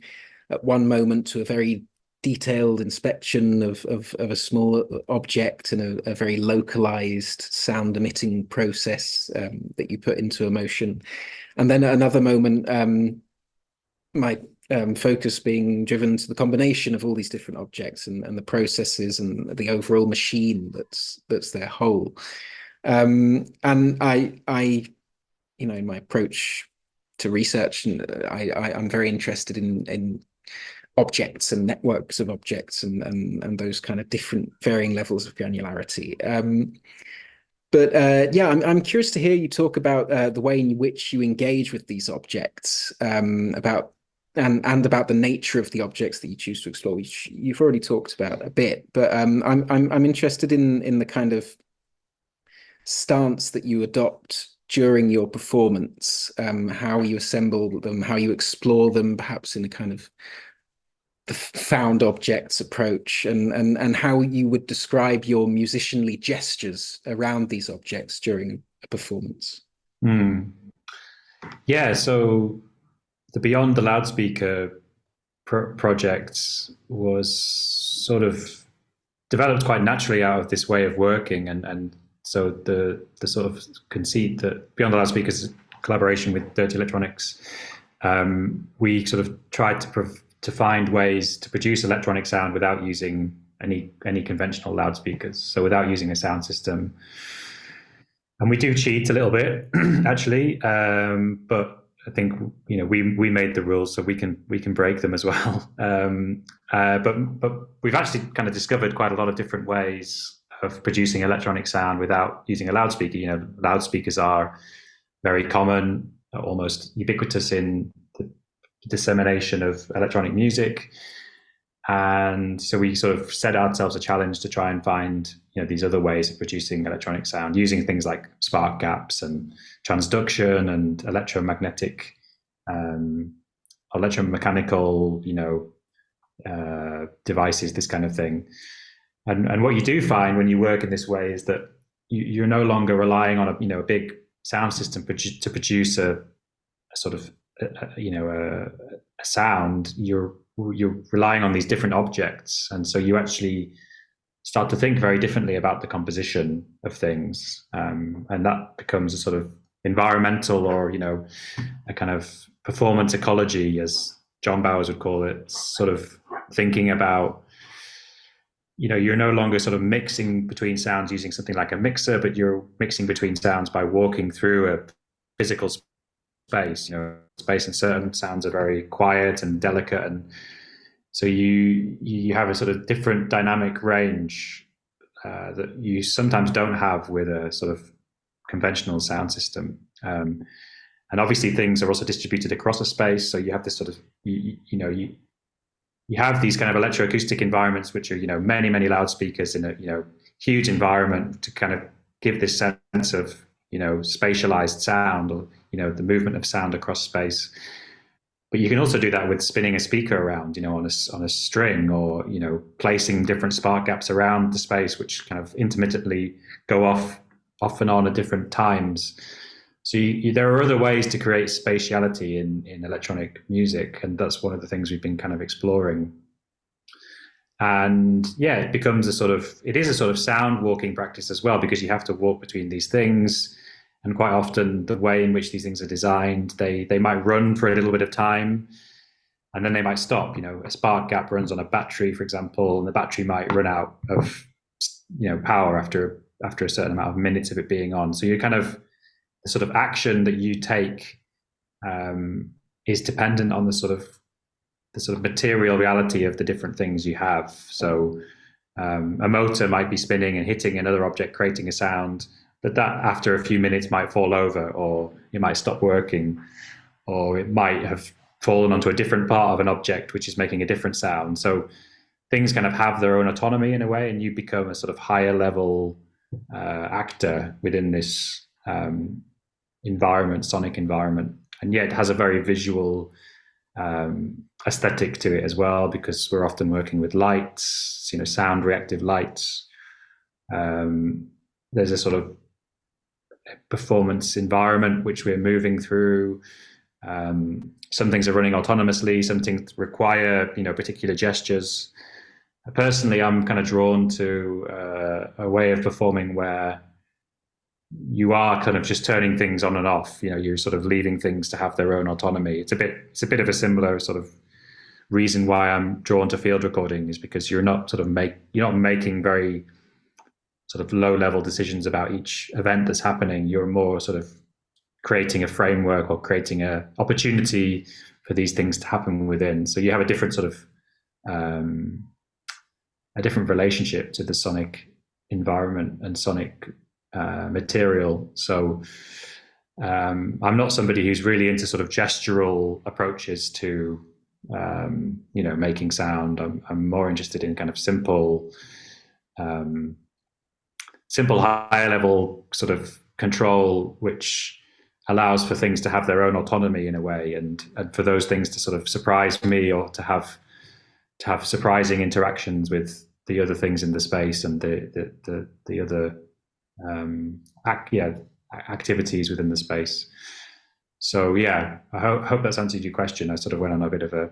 at one moment to a very detailed inspection of a small object and a very localized sound emitting process that you put into a motion. And then at another moment, my focus being driven to the combination of all these different objects and the processes and the overall machine that's their whole. And I in my approach to research, and I'm very interested in objects and networks of objects and those kind of different varying levels of granularity. I'm curious to hear you talk about the way in which you engage with these objects, about the nature of the objects that you choose to explore, which you've already talked about a bit. But I'm interested in the kind of stance that you adopt during your performance, how you assemble them, how you explore them, perhaps in a kind of the found objects approach, and how you would describe your musicianly gestures around these objects during a performance. So the Beyond the Loudspeaker project was sort of developed quite naturally out of this way of working, and so the sort of conceit that Beyond the Loudspeaker's collaboration with Dirty Electronics, we sort of tried to find ways to produce electronic sound without using any conventional loudspeakers, so without using a sound system. And we do cheat a little bit, actually, but I think we made the rules, so we can break them as well. But we've actually kind of discovered quite a lot of different ways of producing electronic sound without using a loudspeaker. Loudspeakers are very common, almost ubiquitous in the dissemination of electronic music. And so we sort of set ourselves a challenge to try and find, these other ways of producing electronic sound using things like spark gaps and transduction and electromagnetic, electromechanical, devices, this kind of thing. And what you do find when you work in this way is that you're no longer relying on a big sound system to produce a sort of a sound. You're relying on these different objects, and so you actually start to think very differently about the composition of things, and that becomes a sort of environmental, or a kind of performance ecology, as John Bowers would call it, sort of thinking about, you're no longer sort of mixing between sounds using something like a mixer, but you're mixing between sounds by walking through a physical space. Space, and certain sounds are very quiet and delicate, and so you have a sort of different dynamic range that you sometimes don't have with a sort of conventional sound system. And obviously things are also distributed across a space, so you have this sort of you have these kind of electroacoustic environments, which are many loudspeakers in a huge environment to kind of give this sense of spatialized sound, or the movement of sound across space. But you can also do that with spinning a speaker around, on a string, or placing different spark gaps around the space, which kind of intermittently go off and on at different times. So there are other ways to create spatiality in electronic music, and that's one of the things we've been kind of exploring. And yeah, it is a sort of sound walking practice as well, because you have to walk between these things. And quite often the way in which these things are designed, they might run for a little bit of time, and then they might stop. A spark gap runs on a battery, for example, and the battery might run out of power after a certain amount of minutes of it being on. So you're kind of, the sort of action that you take is dependent on the sort of material reality of the different things you have. So a motor might be spinning and hitting another object, creating a sound, but that after a few minutes might fall over, or it might stop working, or it might have fallen onto a different part of an object which is making a different sound. So things kind of have their own autonomy in a way, and you become a sort of higher level actor within this sonic environment. And yet it has a very visual aesthetic to it as well, because we're often working with lights, sound reactive lights. There's a sort of performance environment which we're moving through. Some things are running autonomously, some things require particular gestures. Personally, I'm kind of drawn to a way of performing where you are kind of just turning things on and off. You're sort of leaving things to have their own autonomy. It's a bit of a similar sort of reason why I'm drawn to field recording, is because you're not making very sort of low level decisions about each event that's happening. You're more sort of creating a framework, or creating a opportunity for these things to happen within. So you have a different sort of a different relationship to the sonic environment and sonic material. So I'm not somebody who's really into sort of gestural approaches to making sound. I'm more interested in kind of simple higher level sort of control, which allows for things to have their own autonomy in a way, and for those things to sort of surprise me, or to have surprising interactions with the other things in the space, and the other activities within the space. So yeah, I hope that's answered your question. I sort of went on a bit of a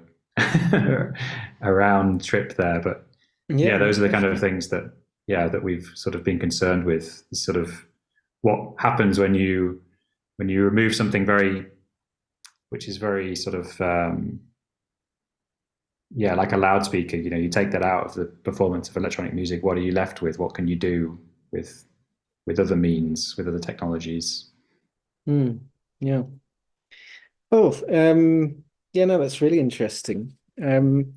round trip there, but yeah, those are the kind of things that we've sort of been concerned with. Sort of what happens when you remove something which is very sort of like a loudspeaker. You take that out of the performance of electronic music. What are you left with? What can you do with other means, with other technologies? Yeah. Oh, no, that's really interesting. I mean,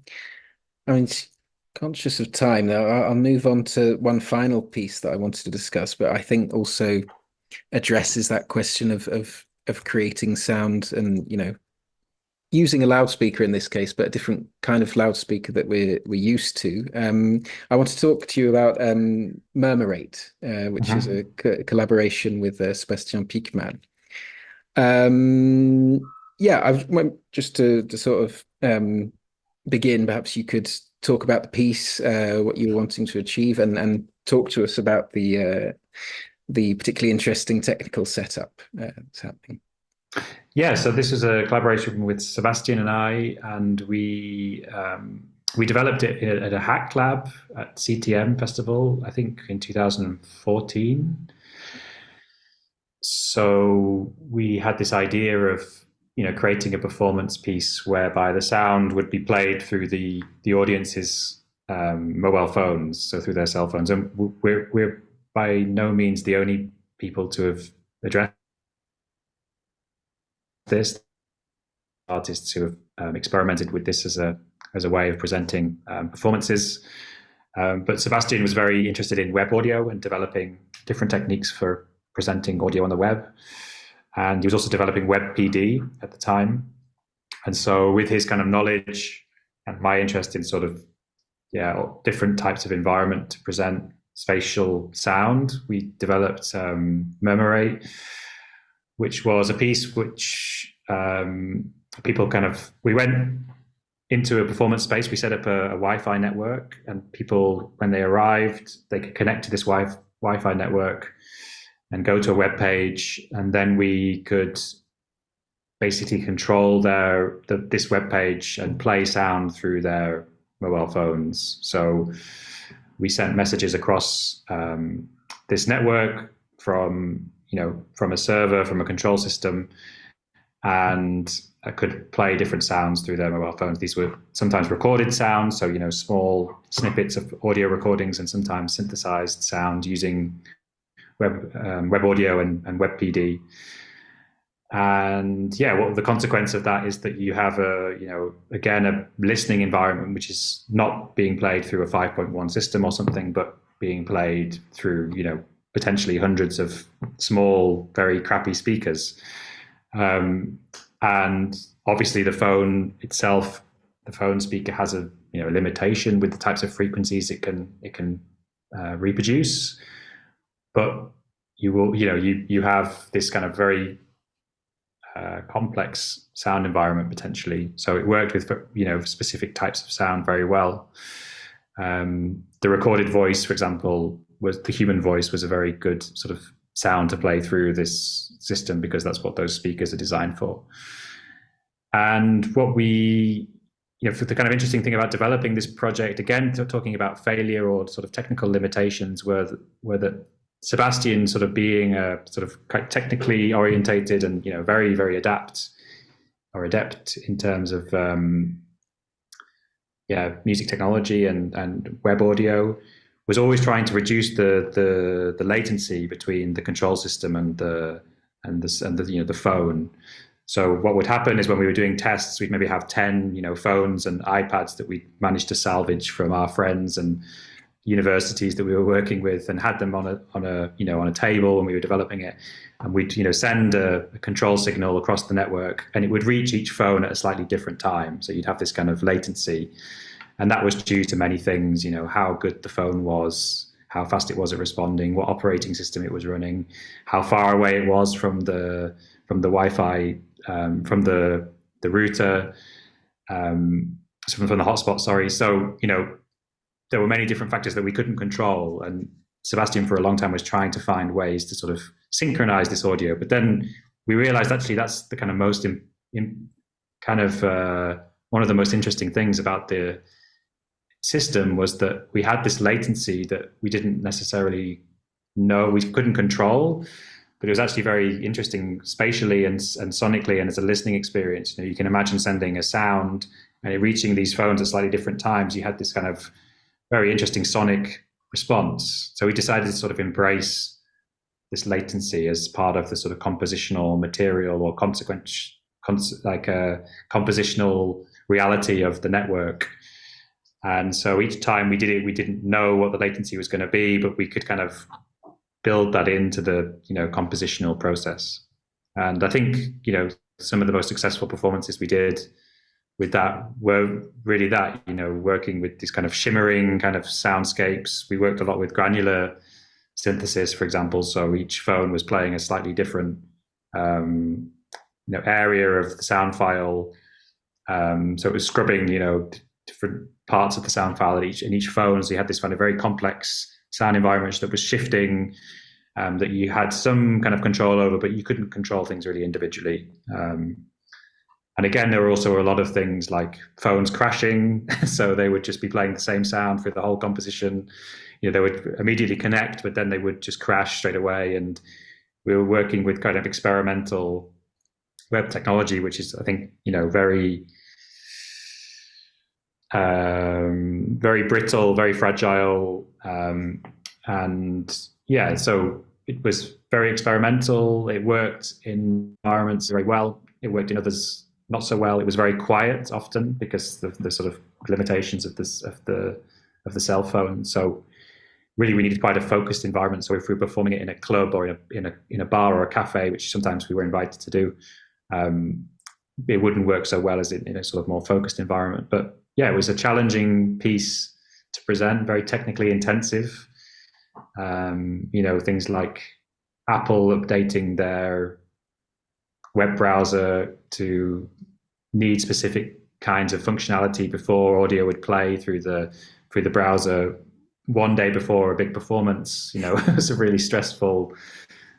conscious of time, though, I'll move on to one final piece that I wanted to discuss, but I think also addresses that question of creating sound, and using a loudspeaker in this case, but a different kind of loudspeaker that we're used to. I want to talk to you about Murmurate, which is Mhm. a collaboration with Sebastian Piekman. Yeah, just to sort of begin. Perhaps you could talk about the piece, what you were wanting to achieve, and talk to us about the particularly interesting technical setup that's happening. Yeah, so this was a collaboration with Sebastian and I, and we developed it at a hack lab at CTM Festival, I think in 2014. So we had this idea of creating a performance piece whereby the sound would be played through the audience's mobile phones, so through their cell phones, and we're by no means the only people to have addressed this. Artists who have experimented with this as a way of presenting performances. But Sebastian was very interested in web audio and developing different techniques for presenting audio on the web. And he was also developing web PD at the time. And so with his kind of knowledge and my interest in sort of, different types of environment to present spatial sound, we developed Murmurate, which was a piece which we went into a performance space. We set up a Wi-Fi network, and people, when they arrived, they could connect to this Wi-Fi network and go to a web page, and then we could basically control this web page and play sound through their mobile phones. So we sent messages across this network from a server, from a control system, and I could play different sounds through their mobile phones. These were sometimes recorded sounds, so small snippets of audio recordings, and sometimes synthesized sound using web audio and web PD. And what the consequence of that is that you have again a listening environment which is not being played through a 5.1 system or something, but being played through potentially hundreds of small, very crappy speakers. And obviously the phone itself, the phone speaker has a limitation with the types of frequencies it can reproduce, but you have this kind of very complex sound environment potentially. So it worked with specific types of sound very well. The recorded voice, for example, the human voice was a very good sort of sound to play through this system, because that's what those speakers are designed for. And what the kind of interesting thing about developing this project, again, talking about failure or sort of technical limitations, were that Sebastian, sort of being a sort of quite technically orientated and very, very adept in terms of music technology and web audio, was always trying to reduce the latency between the control system and the phone. So what would happen is when we were doing tests, we'd maybe have 10 phones and iPads that we managed to salvage from our friends and universities that we were working with, and had them on a table when we were developing it, and we'd send a control signal across the network, and it would reach each phone at a slightly different time. So you'd have this kind of latency. And that was due to many things, how good the phone was, how fast it was at responding, what operating system it was running, how far away it was from the Wi-Fi, from the router, from the hotspot, sorry. So, there were many different factors that we couldn't control. And Sebastian, for a long time, was trying to find ways to sort of synchronize this audio. But then we realized actually that's the kind of most, one of the most interesting things about the system was that we had this latency that we didn't necessarily know, we couldn't control, but it was actually very interesting spatially and sonically, and as a listening experience. You can imagine sending a sound and it reaching these phones at slightly different times. You had this kind of very interesting sonic response. So we decided to sort of embrace this latency as part of the sort of compositional material or compositional reality of the network. And so each time we did it, we didn't know what the latency was going to be, but we could kind of build that into the compositional process. And I think some of the most successful performances we did with that were really that, working with these kind of shimmering kind of soundscapes. We worked a lot with granular synthesis, for example. So each phone was playing a slightly different area of the sound file. So it was scrubbing, different parts of the sound file in each phone. So you had this kind of very complex sound environment that was shifting, that you had some kind of control over, but you couldn't control things really individually. And again, there were also a lot of things like phones crashing. So they would just be playing the same sound for the whole composition. They would immediately connect, but then they would just crash straight away. And we were working with kind of experimental web technology, which is, I think, very, very brittle, very fragile. And yeah, so it was very experimental. It worked in environments very well. It worked in others not so well. It was very quiet often because of the sort of limitations of the cell phone. So really, we needed quite a focused environment. So if we were performing it in a club or in a bar or a cafe, which sometimes we were invited to do, it wouldn't work so well as in a sort of more focused environment. But yeah, it was a challenging piece to present, very technically intensive. Things like Apple updating their web browser to need specific kinds of functionality before audio would play through the browser one day before a big performance. It was a really stressful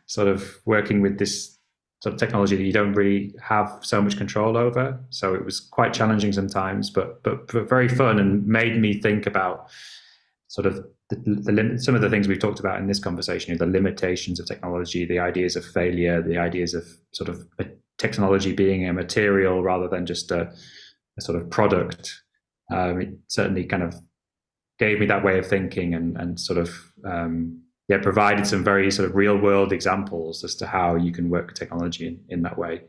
sort of working with this sort of technology that you don't really have so much control over. So it was quite challenging sometimes, but very fun, and made me think about sort of some of the things we've talked about in this conversation, the limitations of technology, the ideas of failure, the ideas of sort of technology being a material rather than just a sort of product. It certainly kind of gave me that way of thinking, and sort of provided some very sort of real world examples as to how you can work with technology in that way.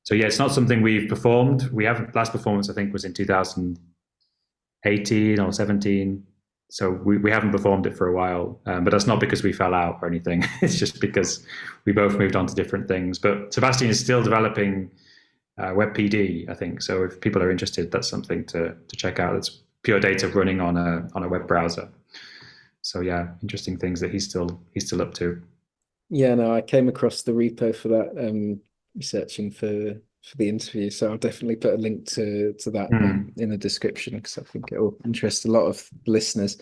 So yeah, it's not something we've performed. We haven't. Last performance I think was in 2018 or 17. So we haven't performed it for a while, but that's not because we fell out or anything. It's just because we both moved on to different things. But Sebastian is still developing WebPD, I think. So if people are interested, that's something to check out. It's pure data running on a web browser. So yeah, interesting things that he's still up to. Yeah, no, I came across the repo for that, researching for the interview. So I'll definitely put a link to that in the description, because I think it will interest a lot of listeners.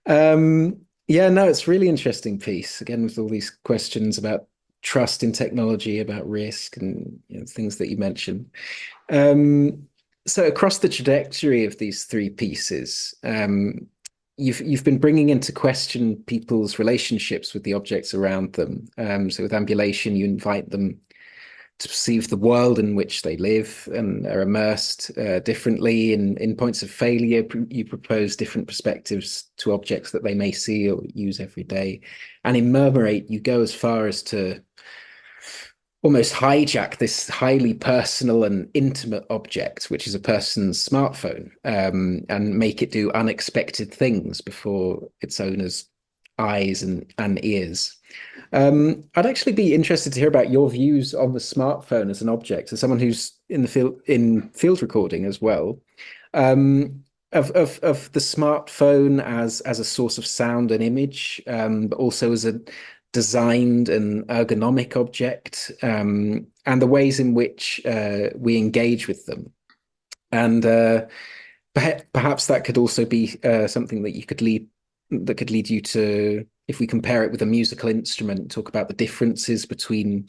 Yeah, no, it's really interesting piece, again, with all these questions about trust in technology, about risk, and things that you mentioned. So across the trajectory of these three pieces, you've been bringing into question people's relationships with the objects around them. So with Ambulation, you invite them to perceive the world in which they live and are immersed differently. In points of failure, you propose different perspectives to objects that they may see or use every day. And in Murmurate, you go as far as to almost hijack this highly personal and intimate object, which is a person's smartphone, and make it do unexpected things before its owner's eyes and ears. I'd actually be interested to hear about your views on the smartphone as an object, as someone who's in field recording as well, of the smartphone as a source of sound and image, but also as a designed and ergonomic object, and the ways in which we engage with them. And perhaps that could also be something that could lead you to, if we compare it with a musical instrument, talk about the differences between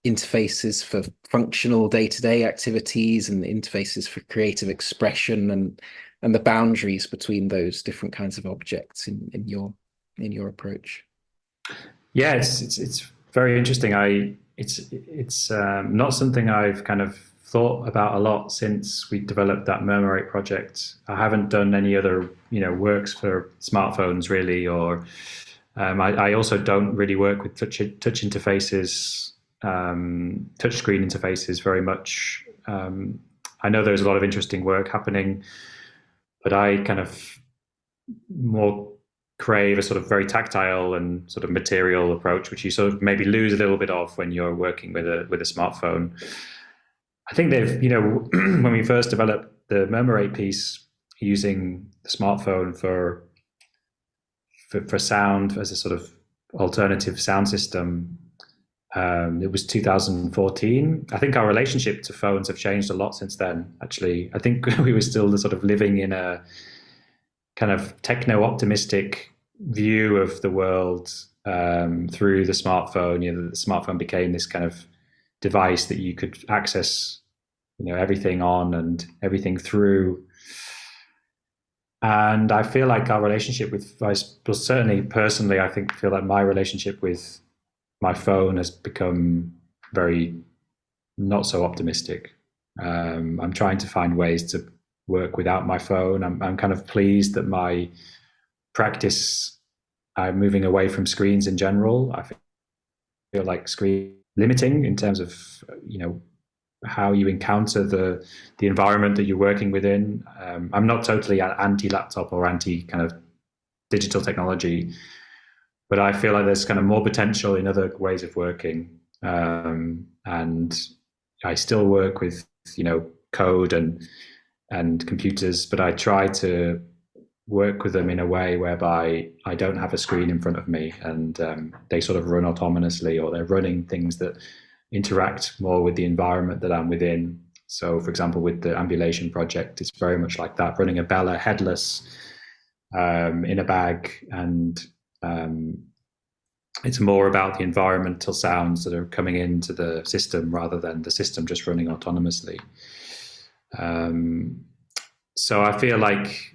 interfaces for functional day-to-day activities and interfaces for creative expression, and the boundaries between those different kinds of objects in your approach. Yeah, it's very interesting. It's not something I've kind of thought about a lot since we developed that Murmurate project. I haven't done any other works for smartphones really, or I also don't really work with touch interfaces, touchscreen interfaces very much. I know there's a lot of interesting work happening, but I kind of more crave a sort of very tactile and sort of material approach, which you sort of maybe lose a little bit of when you're working with a smartphone. I think they've, when we first developed the Murmurate piece using the smartphone for sound as a sort of alternative sound system, it was 2014. I think our relationship to phones have changed a lot since then. Actually, I think we were still sort of living in a kind of techno-optimistic view of the world through the smartphone. The smartphone became this kind of device that you could access, everything on and everything through. And I feel like our relationship with, well, certainly personally, I feel like my relationship with my phone has become very not so optimistic. I'm trying to find ways to work without my phone. I'm kind of pleased that my practice, I'm moving away from screens in general. I feel like screen limiting in terms of, how you encounter the environment that you're working within. I'm not totally anti-laptop or anti kind of digital technology, but I feel like there's kind of more potential in other ways of working. And I still work with, code and computers, but I try to work with them in a way whereby I don't have a screen in front of me, and they sort of run autonomously, or they're running things that interact more with the environment that I'm within. So, for example, with the Ambulation project, it's very much like that, running a Bella headless in a bag, and it's more about the environmental sounds that are coming into the system rather than the system just running autonomously. So I feel like,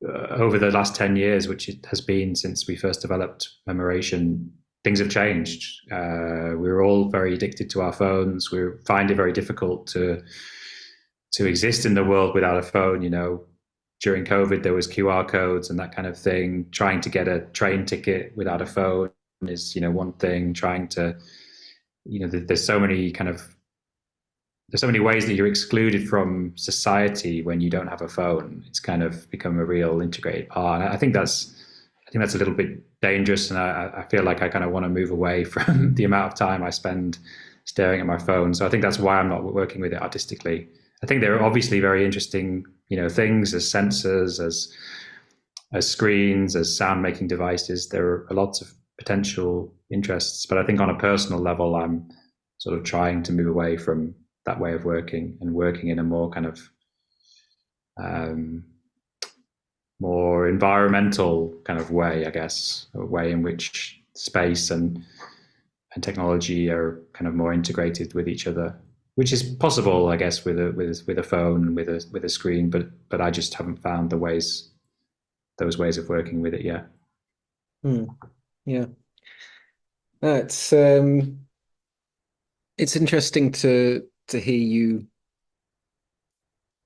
over the last 10 years, which it has been since we first developed Murmuration, things have changed. We're all very addicted to our phones. We find it very difficult to exist in the world without a phone. During COVID, there was QR codes and that kind of thing. Trying to get a train ticket without a phone is, one thing. Trying to, there's so many ways that you're excluded from society when you don't have a phone. It's kind of become a real integrated part. I think that's a little bit dangerous, and I feel like I kind of want to move away from the amount of time I spend staring at my phone. So I think that's why I'm not working with it artistically. I think there are obviously very interesting, things as sensors, as screens, as sound making devices. There are lots of potential interests, but I think on a personal level, I'm sort of trying to move away from that way of working and working in a more kind of more environmental kind of way, I guess, a way in which space and technology are kind of more integrated with each other, which is possible, I guess, with a phone and with a screen, but I just haven't found those ways of working with it yet. Yeah, it's interesting to hear you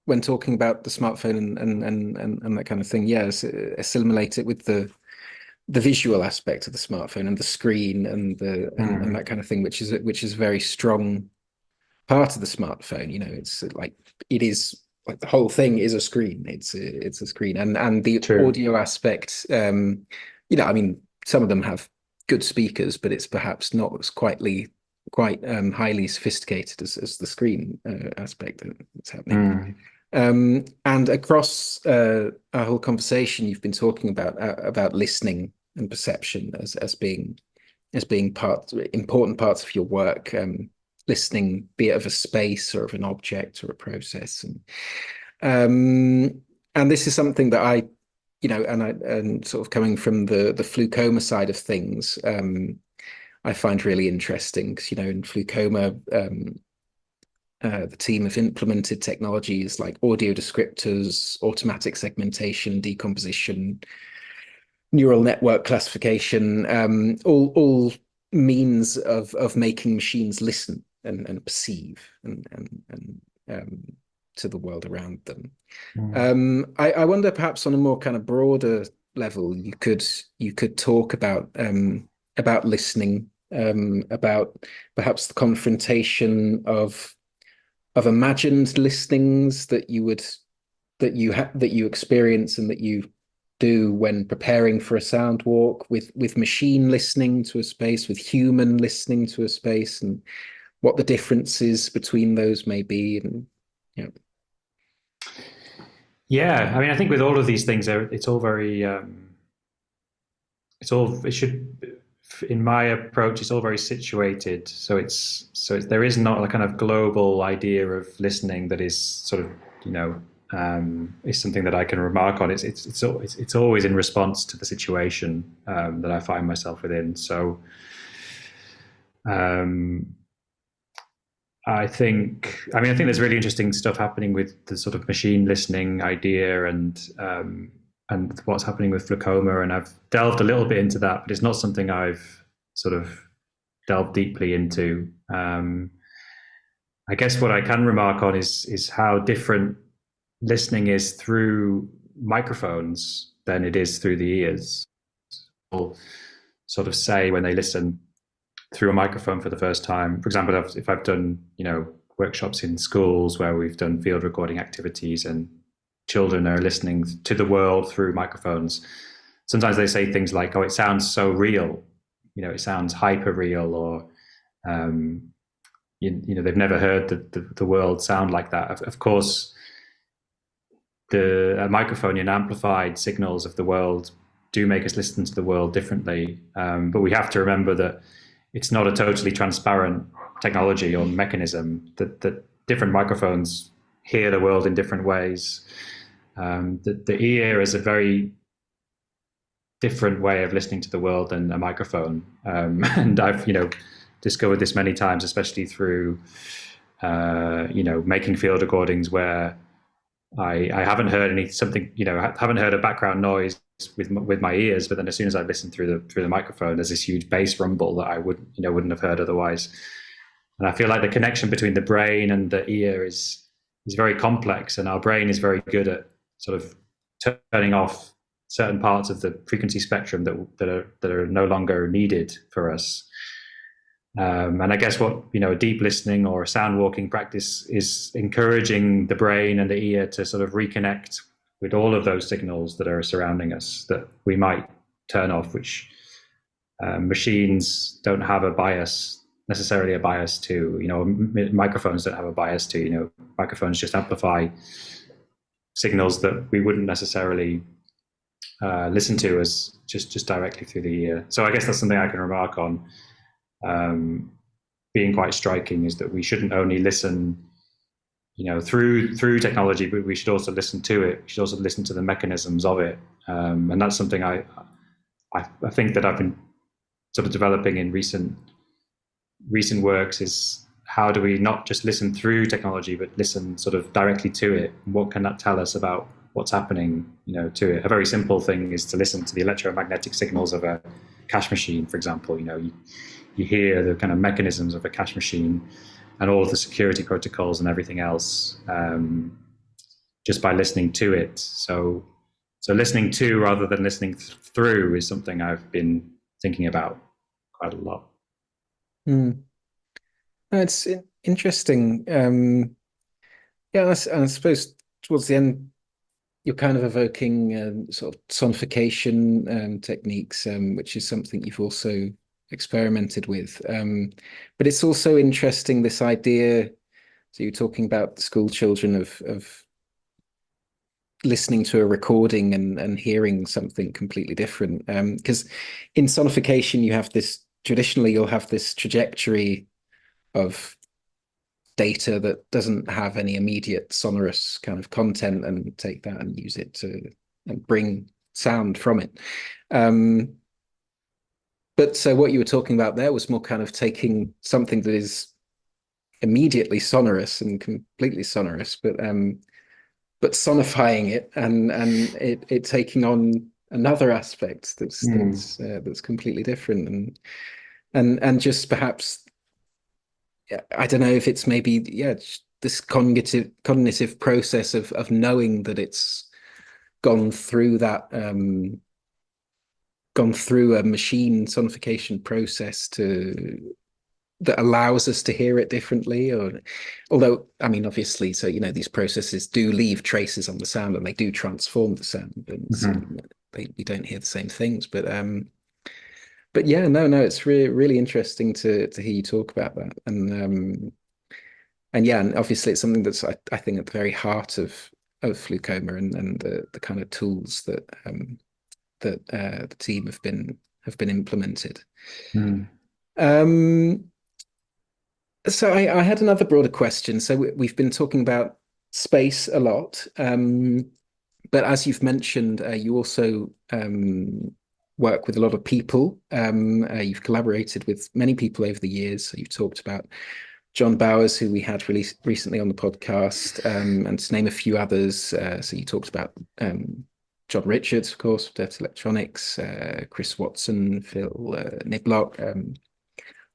when talking about the smartphone and that kind of thing. Yes, assimilate it with the visual aspect of the smartphone and the screen and and that kind of thing, which is a very strong part of the smartphone. It's like, it is like the whole thing is a screen. It's a screen, and the True. audio aspect. I mean, some of them have good speakers, but it's perhaps not as quite highly sophisticated as the screen aspect that's happening. And across our whole conversation, you've been talking about listening and perception as being important parts of your work. Listening, be it of a space or of an object or a process, and this is something that and sort of coming from the FluCoMa side of things, I find really interesting. Because, in FluCoMa, the team have implemented technologies like audio descriptors, automatic segmentation, decomposition, neural network classification, all means of making machines listen and perceive and to the world around them. I wonder, perhaps on a more kind of broader level, you could talk about listening, about perhaps the confrontation of imagined listenings that you experience and that you do when preparing for a sound walk, with machine listening to a space, with human listening to a space, and what the differences between those may be, and yeah. Yeah, I mean, I think with all of these things, it's all very, it should, in my approach, it's all very situated. There is not a kind of global idea of listening that is sort of, you know, is something that I can remark on. It's always in response to the situation that I find myself within. So, um, I think there's really interesting stuff happening with the sort of machine listening idea and what's happening with FluCoMa, and I've delved a little bit into that, but it's not something I've sort of delved deeply into. I guess what I can remark on is how different listening is through microphones than it is through the ears. People sort of say when they listen through a microphone for the first time. For example, if I've done, you know, workshops in schools where we've done field recording activities and children are listening to the world through microphones, sometimes they say things like, "Oh, it sounds so real," you know, it sounds hyper real, or you know, they've never heard the world sound like that. Of course, the microphone and amplified signals of the world do make us listen to the world differently, but we have to remember that it's not a totally transparent technology or mechanism, that different microphones hear the world in different ways. The ear is a very different way of listening to the world than a microphone. And I've, you know, discovered this many times, especially through, you know, making field recordings where I haven't heard haven't heard a background noise with my ears, but then as soon as I listen through the microphone, there's this huge bass rumble that I wouldn't have heard otherwise. And I feel like the connection between the brain and the ear is very complex, and our brain is very good at sort of turning off certain parts of the frequency spectrum that are no longer needed for us. And I guess what, you know, a deep listening or a sound walking practice is encouraging the brain and the ear to sort of reconnect with all of those signals that are surrounding us that we might turn off, which machines don't have necessarily a bias to. You know, microphones don't have a bias to. You know, microphones just amplify signals that we wouldn't necessarily listen to as just directly through the ear. So I guess that's something I can remark on. Being quite striking is that we shouldn't only listen, you know, through technology, but we should also listen to it. We should also listen to the mechanisms of it, and that's something I think that I've been sort of developing in recent works. Is how do we not just listen through technology, but listen sort of directly to it? What can that tell us about what's happening, you know, to it? A very simple thing is to listen to the electromagnetic signals of a cash machine, for example. You know, you hear the kind of mechanisms of a cash machine and all of the security protocols and everything else just by listening to it. So listening to rather than listening through is something I've been thinking about quite a lot. It's interesting. Yeah, I suppose towards the end, you're kind of evoking sort of sonification techniques, which is something you've also experimented with. But it's also interesting, this idea. So you're talking about the school children of listening to a recording and hearing something completely different. Because in sonification, you'll have this trajectory of data that doesn't have any immediate sonorous kind of content, and take that and use it and bring sound from it. But so what you were talking about there was more kind of taking something that is immediately sonorous and completely sonorous, but sonifying it and it taking on another aspect that's completely different, and just perhaps, I don't know if it's maybe this cognitive process of knowing that it's gone through a machine sonification process that allows us to hear it differently. Or although, I mean, obviously, so, you know, these processes do leave traces on the sound and they do transform the sound, and we don't hear the same things, but But yeah, no, it's really interesting to hear you talk about that, and yeah, and obviously it's something that's I think at the very heart of FluCoMa and the kind of tools that the team have been implemented. Mm. Um, so I had another broader question. So we've been talking about space a lot, but as you've mentioned, you also work with a lot of people. You've collaborated with many people over the years. So you've talked about John Bowers, who we had released recently on the podcast, and to name a few others. So you talked about John Richards, of course, Dirt Electronics, Chris Watson, Phil Niblock,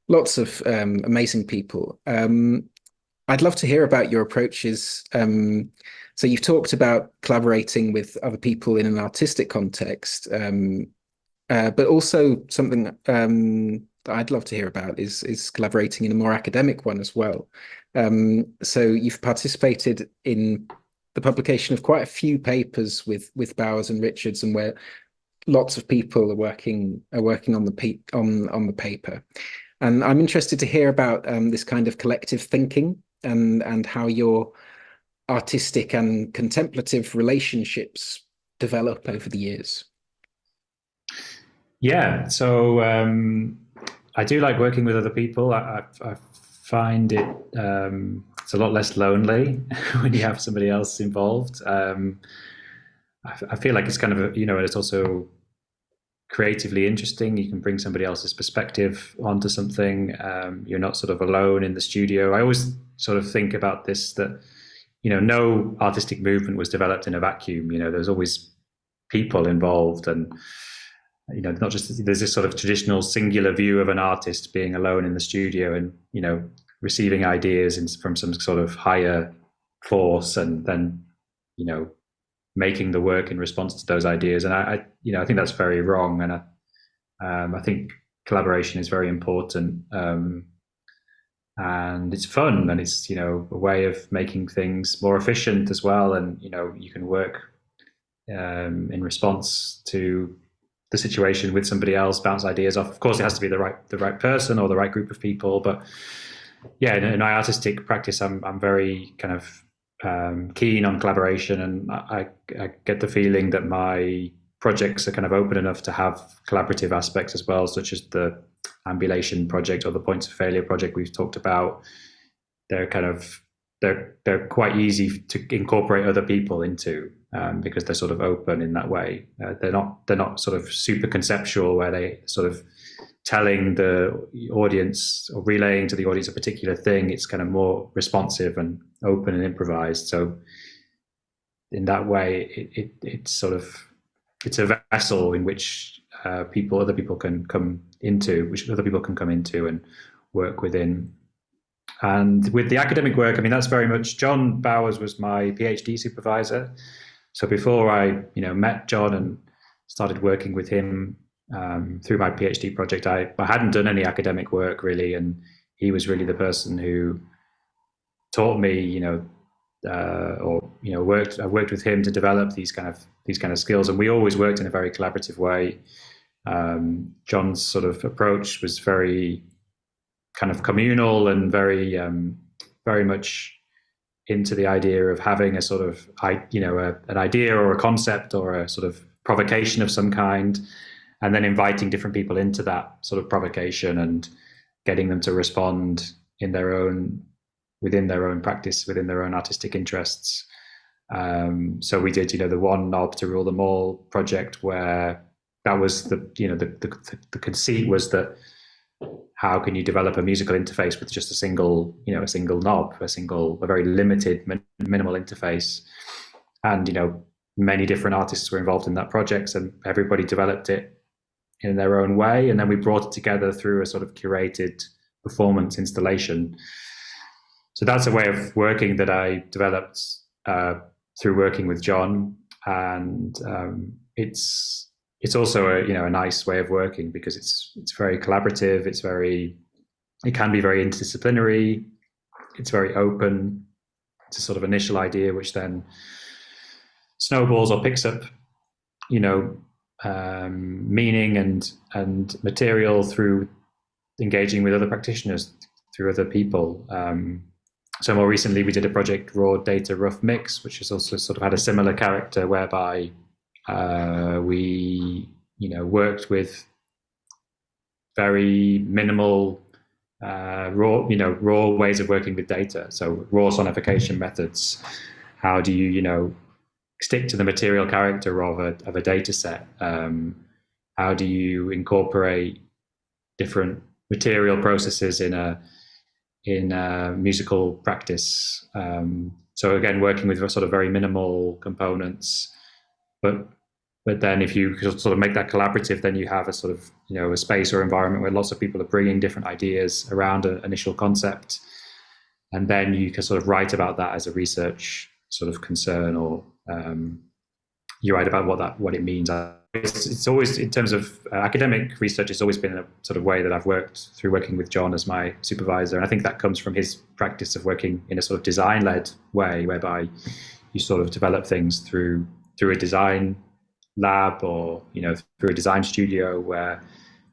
lots of amazing people. I'd love to hear about your approaches. So you've talked about collaborating with other people in an artistic context, but also something that I'd love to hear about is collaborating in a more academic one as well. So you've participated in the publication of quite a few papers with Bowers and Richards, and where lots of people are working on the paper. And I'm interested to hear about this kind of collective thinking and how your artistic and contemplative relationships develop over the years. Yeah, so I do like working with other people. I find it's a lot less lonely when you have somebody else involved. I feel like it's kind of it's also creatively interesting. You can bring somebody else's perspective onto something. You're not sort of alone in the studio. I always sort of think about this, that no artistic movement was developed in a vacuum. There's always people involved, and not just there's this sort of traditional singular view of an artist being alone in the studio and receiving ideas from some sort of higher force, and then making the work in response to those ideas. And I think that's very wrong. And I think collaboration is very important, and it's fun, and it's a way of making things more efficient as well. And you can work in response to the situation with somebody else, bounce ideas off. Of course, it has to be the right person or the right group of people. But yeah, in my artistic practice, I'm very kind of keen on collaboration, and I get the feeling that my projects are kind of open enough to have collaborative aspects as well, such as the Ambulation project or the Points of Failure project we've talked about. They're quite easy to incorporate other people into, because they're sort of open in that way. They're not sort of super conceptual, where they sort of telling the audience or relaying to the audience a particular thing. It's kind of more responsive and open and improvised. So in that way, it's sort of, it's a vessel in which other people can come into and work within. And with the academic work, I mean, that's very much, John Bowers was my PhD supervisor. So before I met John and started working with him through my PhD project, I hadn't done any academic work really, and he was really the person who taught me, I worked with him to develop these kind of skills, and we always worked in a very collaborative way. John's sort of approach was very kind of communal and very much into the idea of having a sort of an idea or a concept or a sort of provocation of some kind, and then inviting different people into that sort of provocation and getting them to respond within their own practice, within their own artistic interests. So we did the One Knob to Rule Them All project, where that was the conceit was that how can you develop a musical interface with just a single knob, a very limited minimal interface. And many different artists were involved in that project, and everybody developed it in their own way, and then we brought it together through a sort of curated performance installation. So that's a way of working that I developed through working with John, and it's also a nice way of working, because it's very collaborative. It can be very interdisciplinary. It's very open. It's a sort of initial idea which then snowballs or picks up meaning and material through engaging with other practitioners, through other people. So more recently, we did a project, Raw Data Rough Mix, which has also sort of had a similar character, whereby we worked with very minimal raw ways of working with data. So raw sonification methods. How do you stick to the material character of a data set? How do you incorporate different material processes in a musical practice? So again, working with sort of very minimal components, but then if you sort of make that collaborative, then you have a sort of a space or environment where lots of people are bringing different ideas around an initial concept, and then you can sort of write about that as a research sort of concern, or you write about what it means. It's always, in terms of academic research, it's always been a sort of way that I've worked through, working with John as my supervisor, and I think that comes from his practice of working in a sort of design-led way, whereby you sort of develop things through a design lab, or through a design studio, where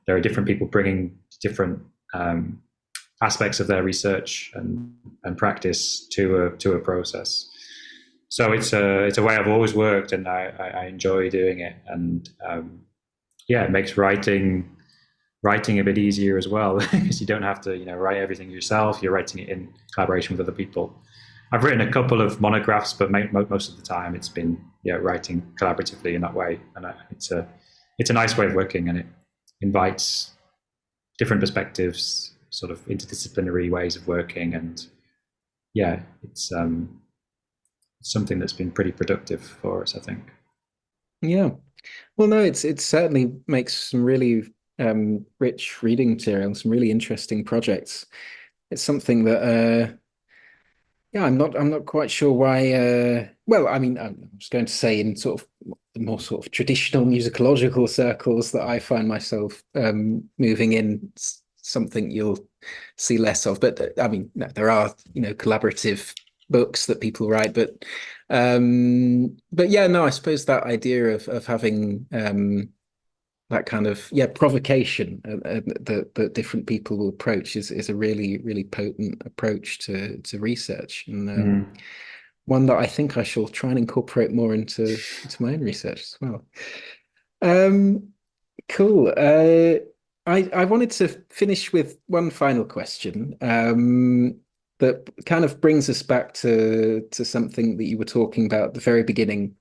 there are different people bringing different aspects of their research and practice to a process. So it's a way I've always worked, and I enjoy doing it. And it makes writing a bit easier as well, because you don't have to write everything yourself. You're writing it in collaboration with other people. I've written a couple of monographs, but most of the time it's been writing collaboratively in that way, and it's a nice way of working, and it invites different perspectives, sort of interdisciplinary ways of working, and it's something that's been pretty productive for us, I think. Yeah. Well, no, it certainly makes some really rich reading material, some really interesting projects. It's something that I'm not quite sure why. Well, I mean, I was going to say, in sort of the more sort of traditional musicological circles that I find myself moving in, something you'll see less of. But I mean, no, there are collaborative books that people write, but yeah, no, I suppose that idea of having that kind of provocation that different people will approach is a really potent approach to research, and one that I think I shall try and incorporate more into my own research as well. Um, cool. I wanted to finish with one final question, that kind of brings us back to something that you were talking about at the very beginning,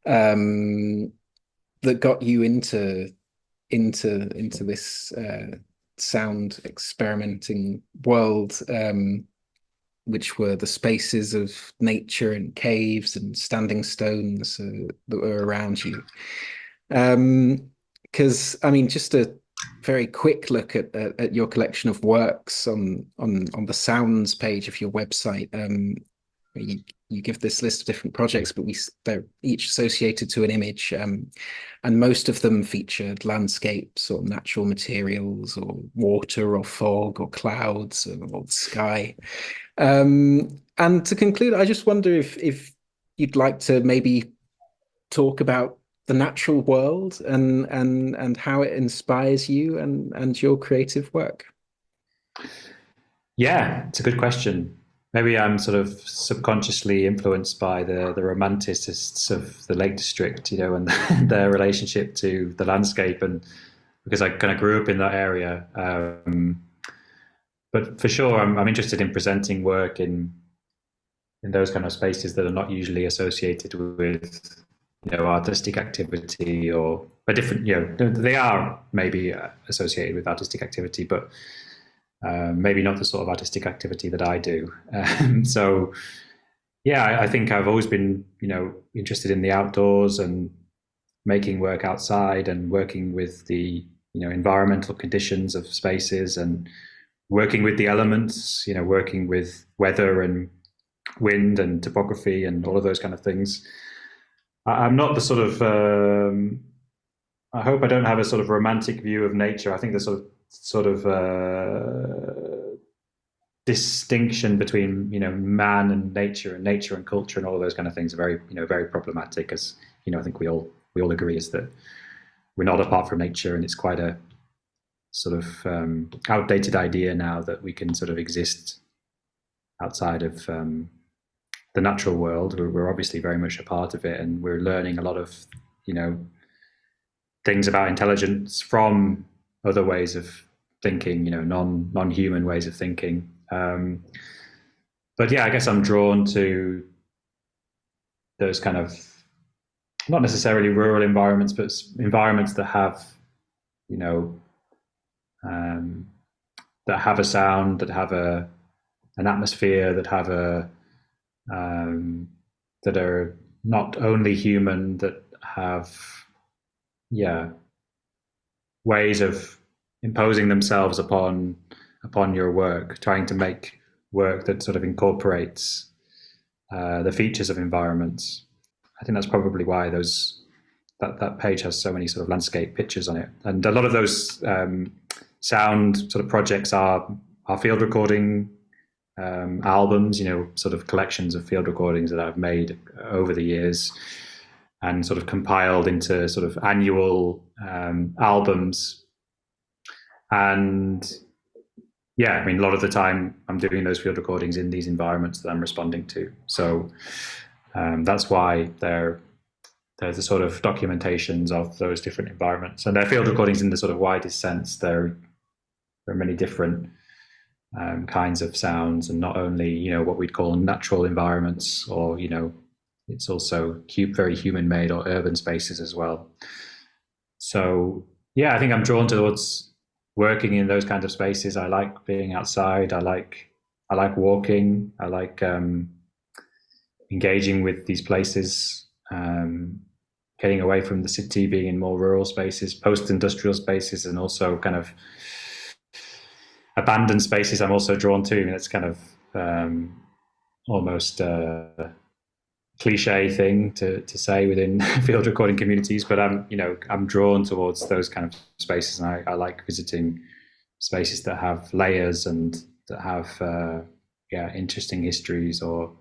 that got you into this sound experimenting world, which were the spaces of nature and caves and standing stones that were around you. Because I mean, just a very quick look at your collection of works on the sounds page of your website. You give this list of different projects, but they're each associated to an image, and most of them featured landscapes or natural materials or water or fog or clouds or the sky. And to conclude, I just wonder if you'd like to maybe talk about the natural world and how it inspires you and your creative work. Yeah, it's a good question. Maybe I'm sort of subconsciously influenced by the romanticists of the Lake District, and their relationship to the landscape, and because I kind of grew up in that area. But for sure, I'm interested in presenting work in those kind of spaces that are not usually associated with artistic activity, or a different, they are maybe associated with artistic activity, but maybe not the sort of artistic activity that I do. So, I think I've always been, interested in the outdoors and making work outside and working with the, environmental conditions of spaces and working with the elements, working with weather and wind and topography and all of those kind of things. I'm not the sort of, I hope I don't have a sort of romantic view of nature. I think the sort of distinction between man and nature and culture and all of those kind of things are very very problematic, as I think we all agree, is that we're not apart from nature, and it's quite a sort of outdated idea now that we can sort of exist outside of the natural world. We're obviously very much a part of it, and we're learning a lot of, you know, things about intelligence from other ways of thinking, you know, non-human ways of thinking. But yeah, I guess I'm drawn to those kind of not necessarily rural environments, but environments that have, you know, that have a sound, that have an atmosphere, that have that are not only human, that have, yeah, ways of imposing themselves upon your work, trying to make work that sort of incorporates the features of environments. I think that's probably why that page has so many sort of landscape pictures on it, and a lot of those sound sort of projects are field recording albums, you know, sort of collections of field recordings that I've made over the years and sort of compiled into sort of annual albums. And yeah, I mean, a lot of the time I'm doing those field recordings in these environments that I'm responding to. So that's why they're the sort of documentations of those different environments. And they're field recordings in the sort of widest sense. There are many different kinds of sounds, and not only, you know, what we'd call natural environments, or, you know, it's also very human-made or urban spaces as well. So yeah, I think I'm drawn towards working in those kinds of spaces. I like being outside. I like walking. I like engaging with these places, getting away from the city, being in more rural spaces, post-industrial spaces, and also kind of abandoned spaces I'm also drawn to. I mean, it's kind of almost a cliche thing to say within field recording communities, but I'm drawn towards those kind of spaces, and I like visiting spaces that have layers and that have interesting histories, or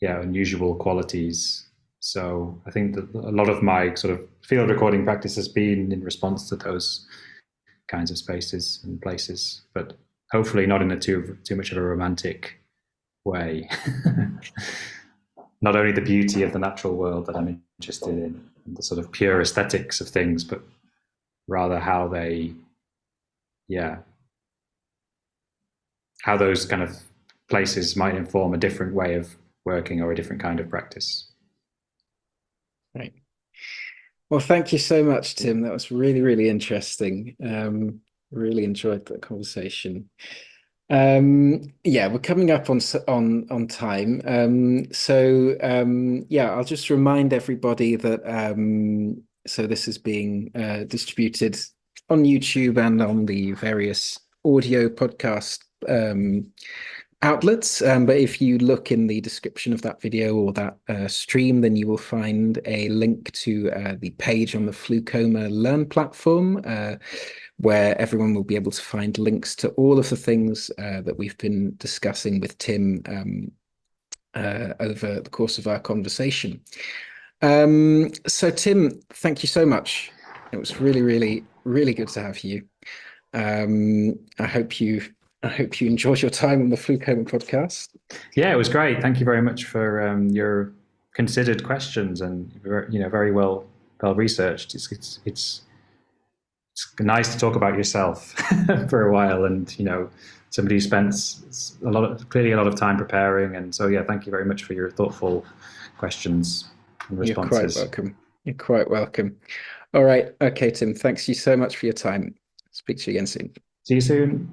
unusual qualities. So I think that a lot of my sort of field recording practice has been in response to those kinds of spaces and places, but hopefully not in a too much of a romantic way. Not only the beauty of the natural world that I'm interested in, and the sort of pure aesthetics of things, but rather how those kind of places might inform a different way of working or a different kind of practice. Right. Well, thank you so much, Tim. That was really, really interesting. Really enjoyed that conversation. We're coming up on time. I'll just remind everybody that so this is being distributed on YouTube and on the various audio podcast outlets. But if you look in the description of that video or that stream, then you will find a link to the page on the FluCoMa Learn platform, where everyone will be able to find links to all of the things that we've been discussing with Tim over the course of our conversation. So Tim, thank you so much. It was really, really, really good to have you. I hope you enjoyed your time on the FluCoMa podcast. Yeah, it was great. Thank you very much for your considered questions, and very well researched. It's nice to talk about yourself for a while, and somebody who spent clearly a lot of time preparing. And so thank you very much for your thoughtful questions and responses. You're quite welcome. All right. Okay, Tim, thanks you so much for your time. Speak to you again soon. See you soon.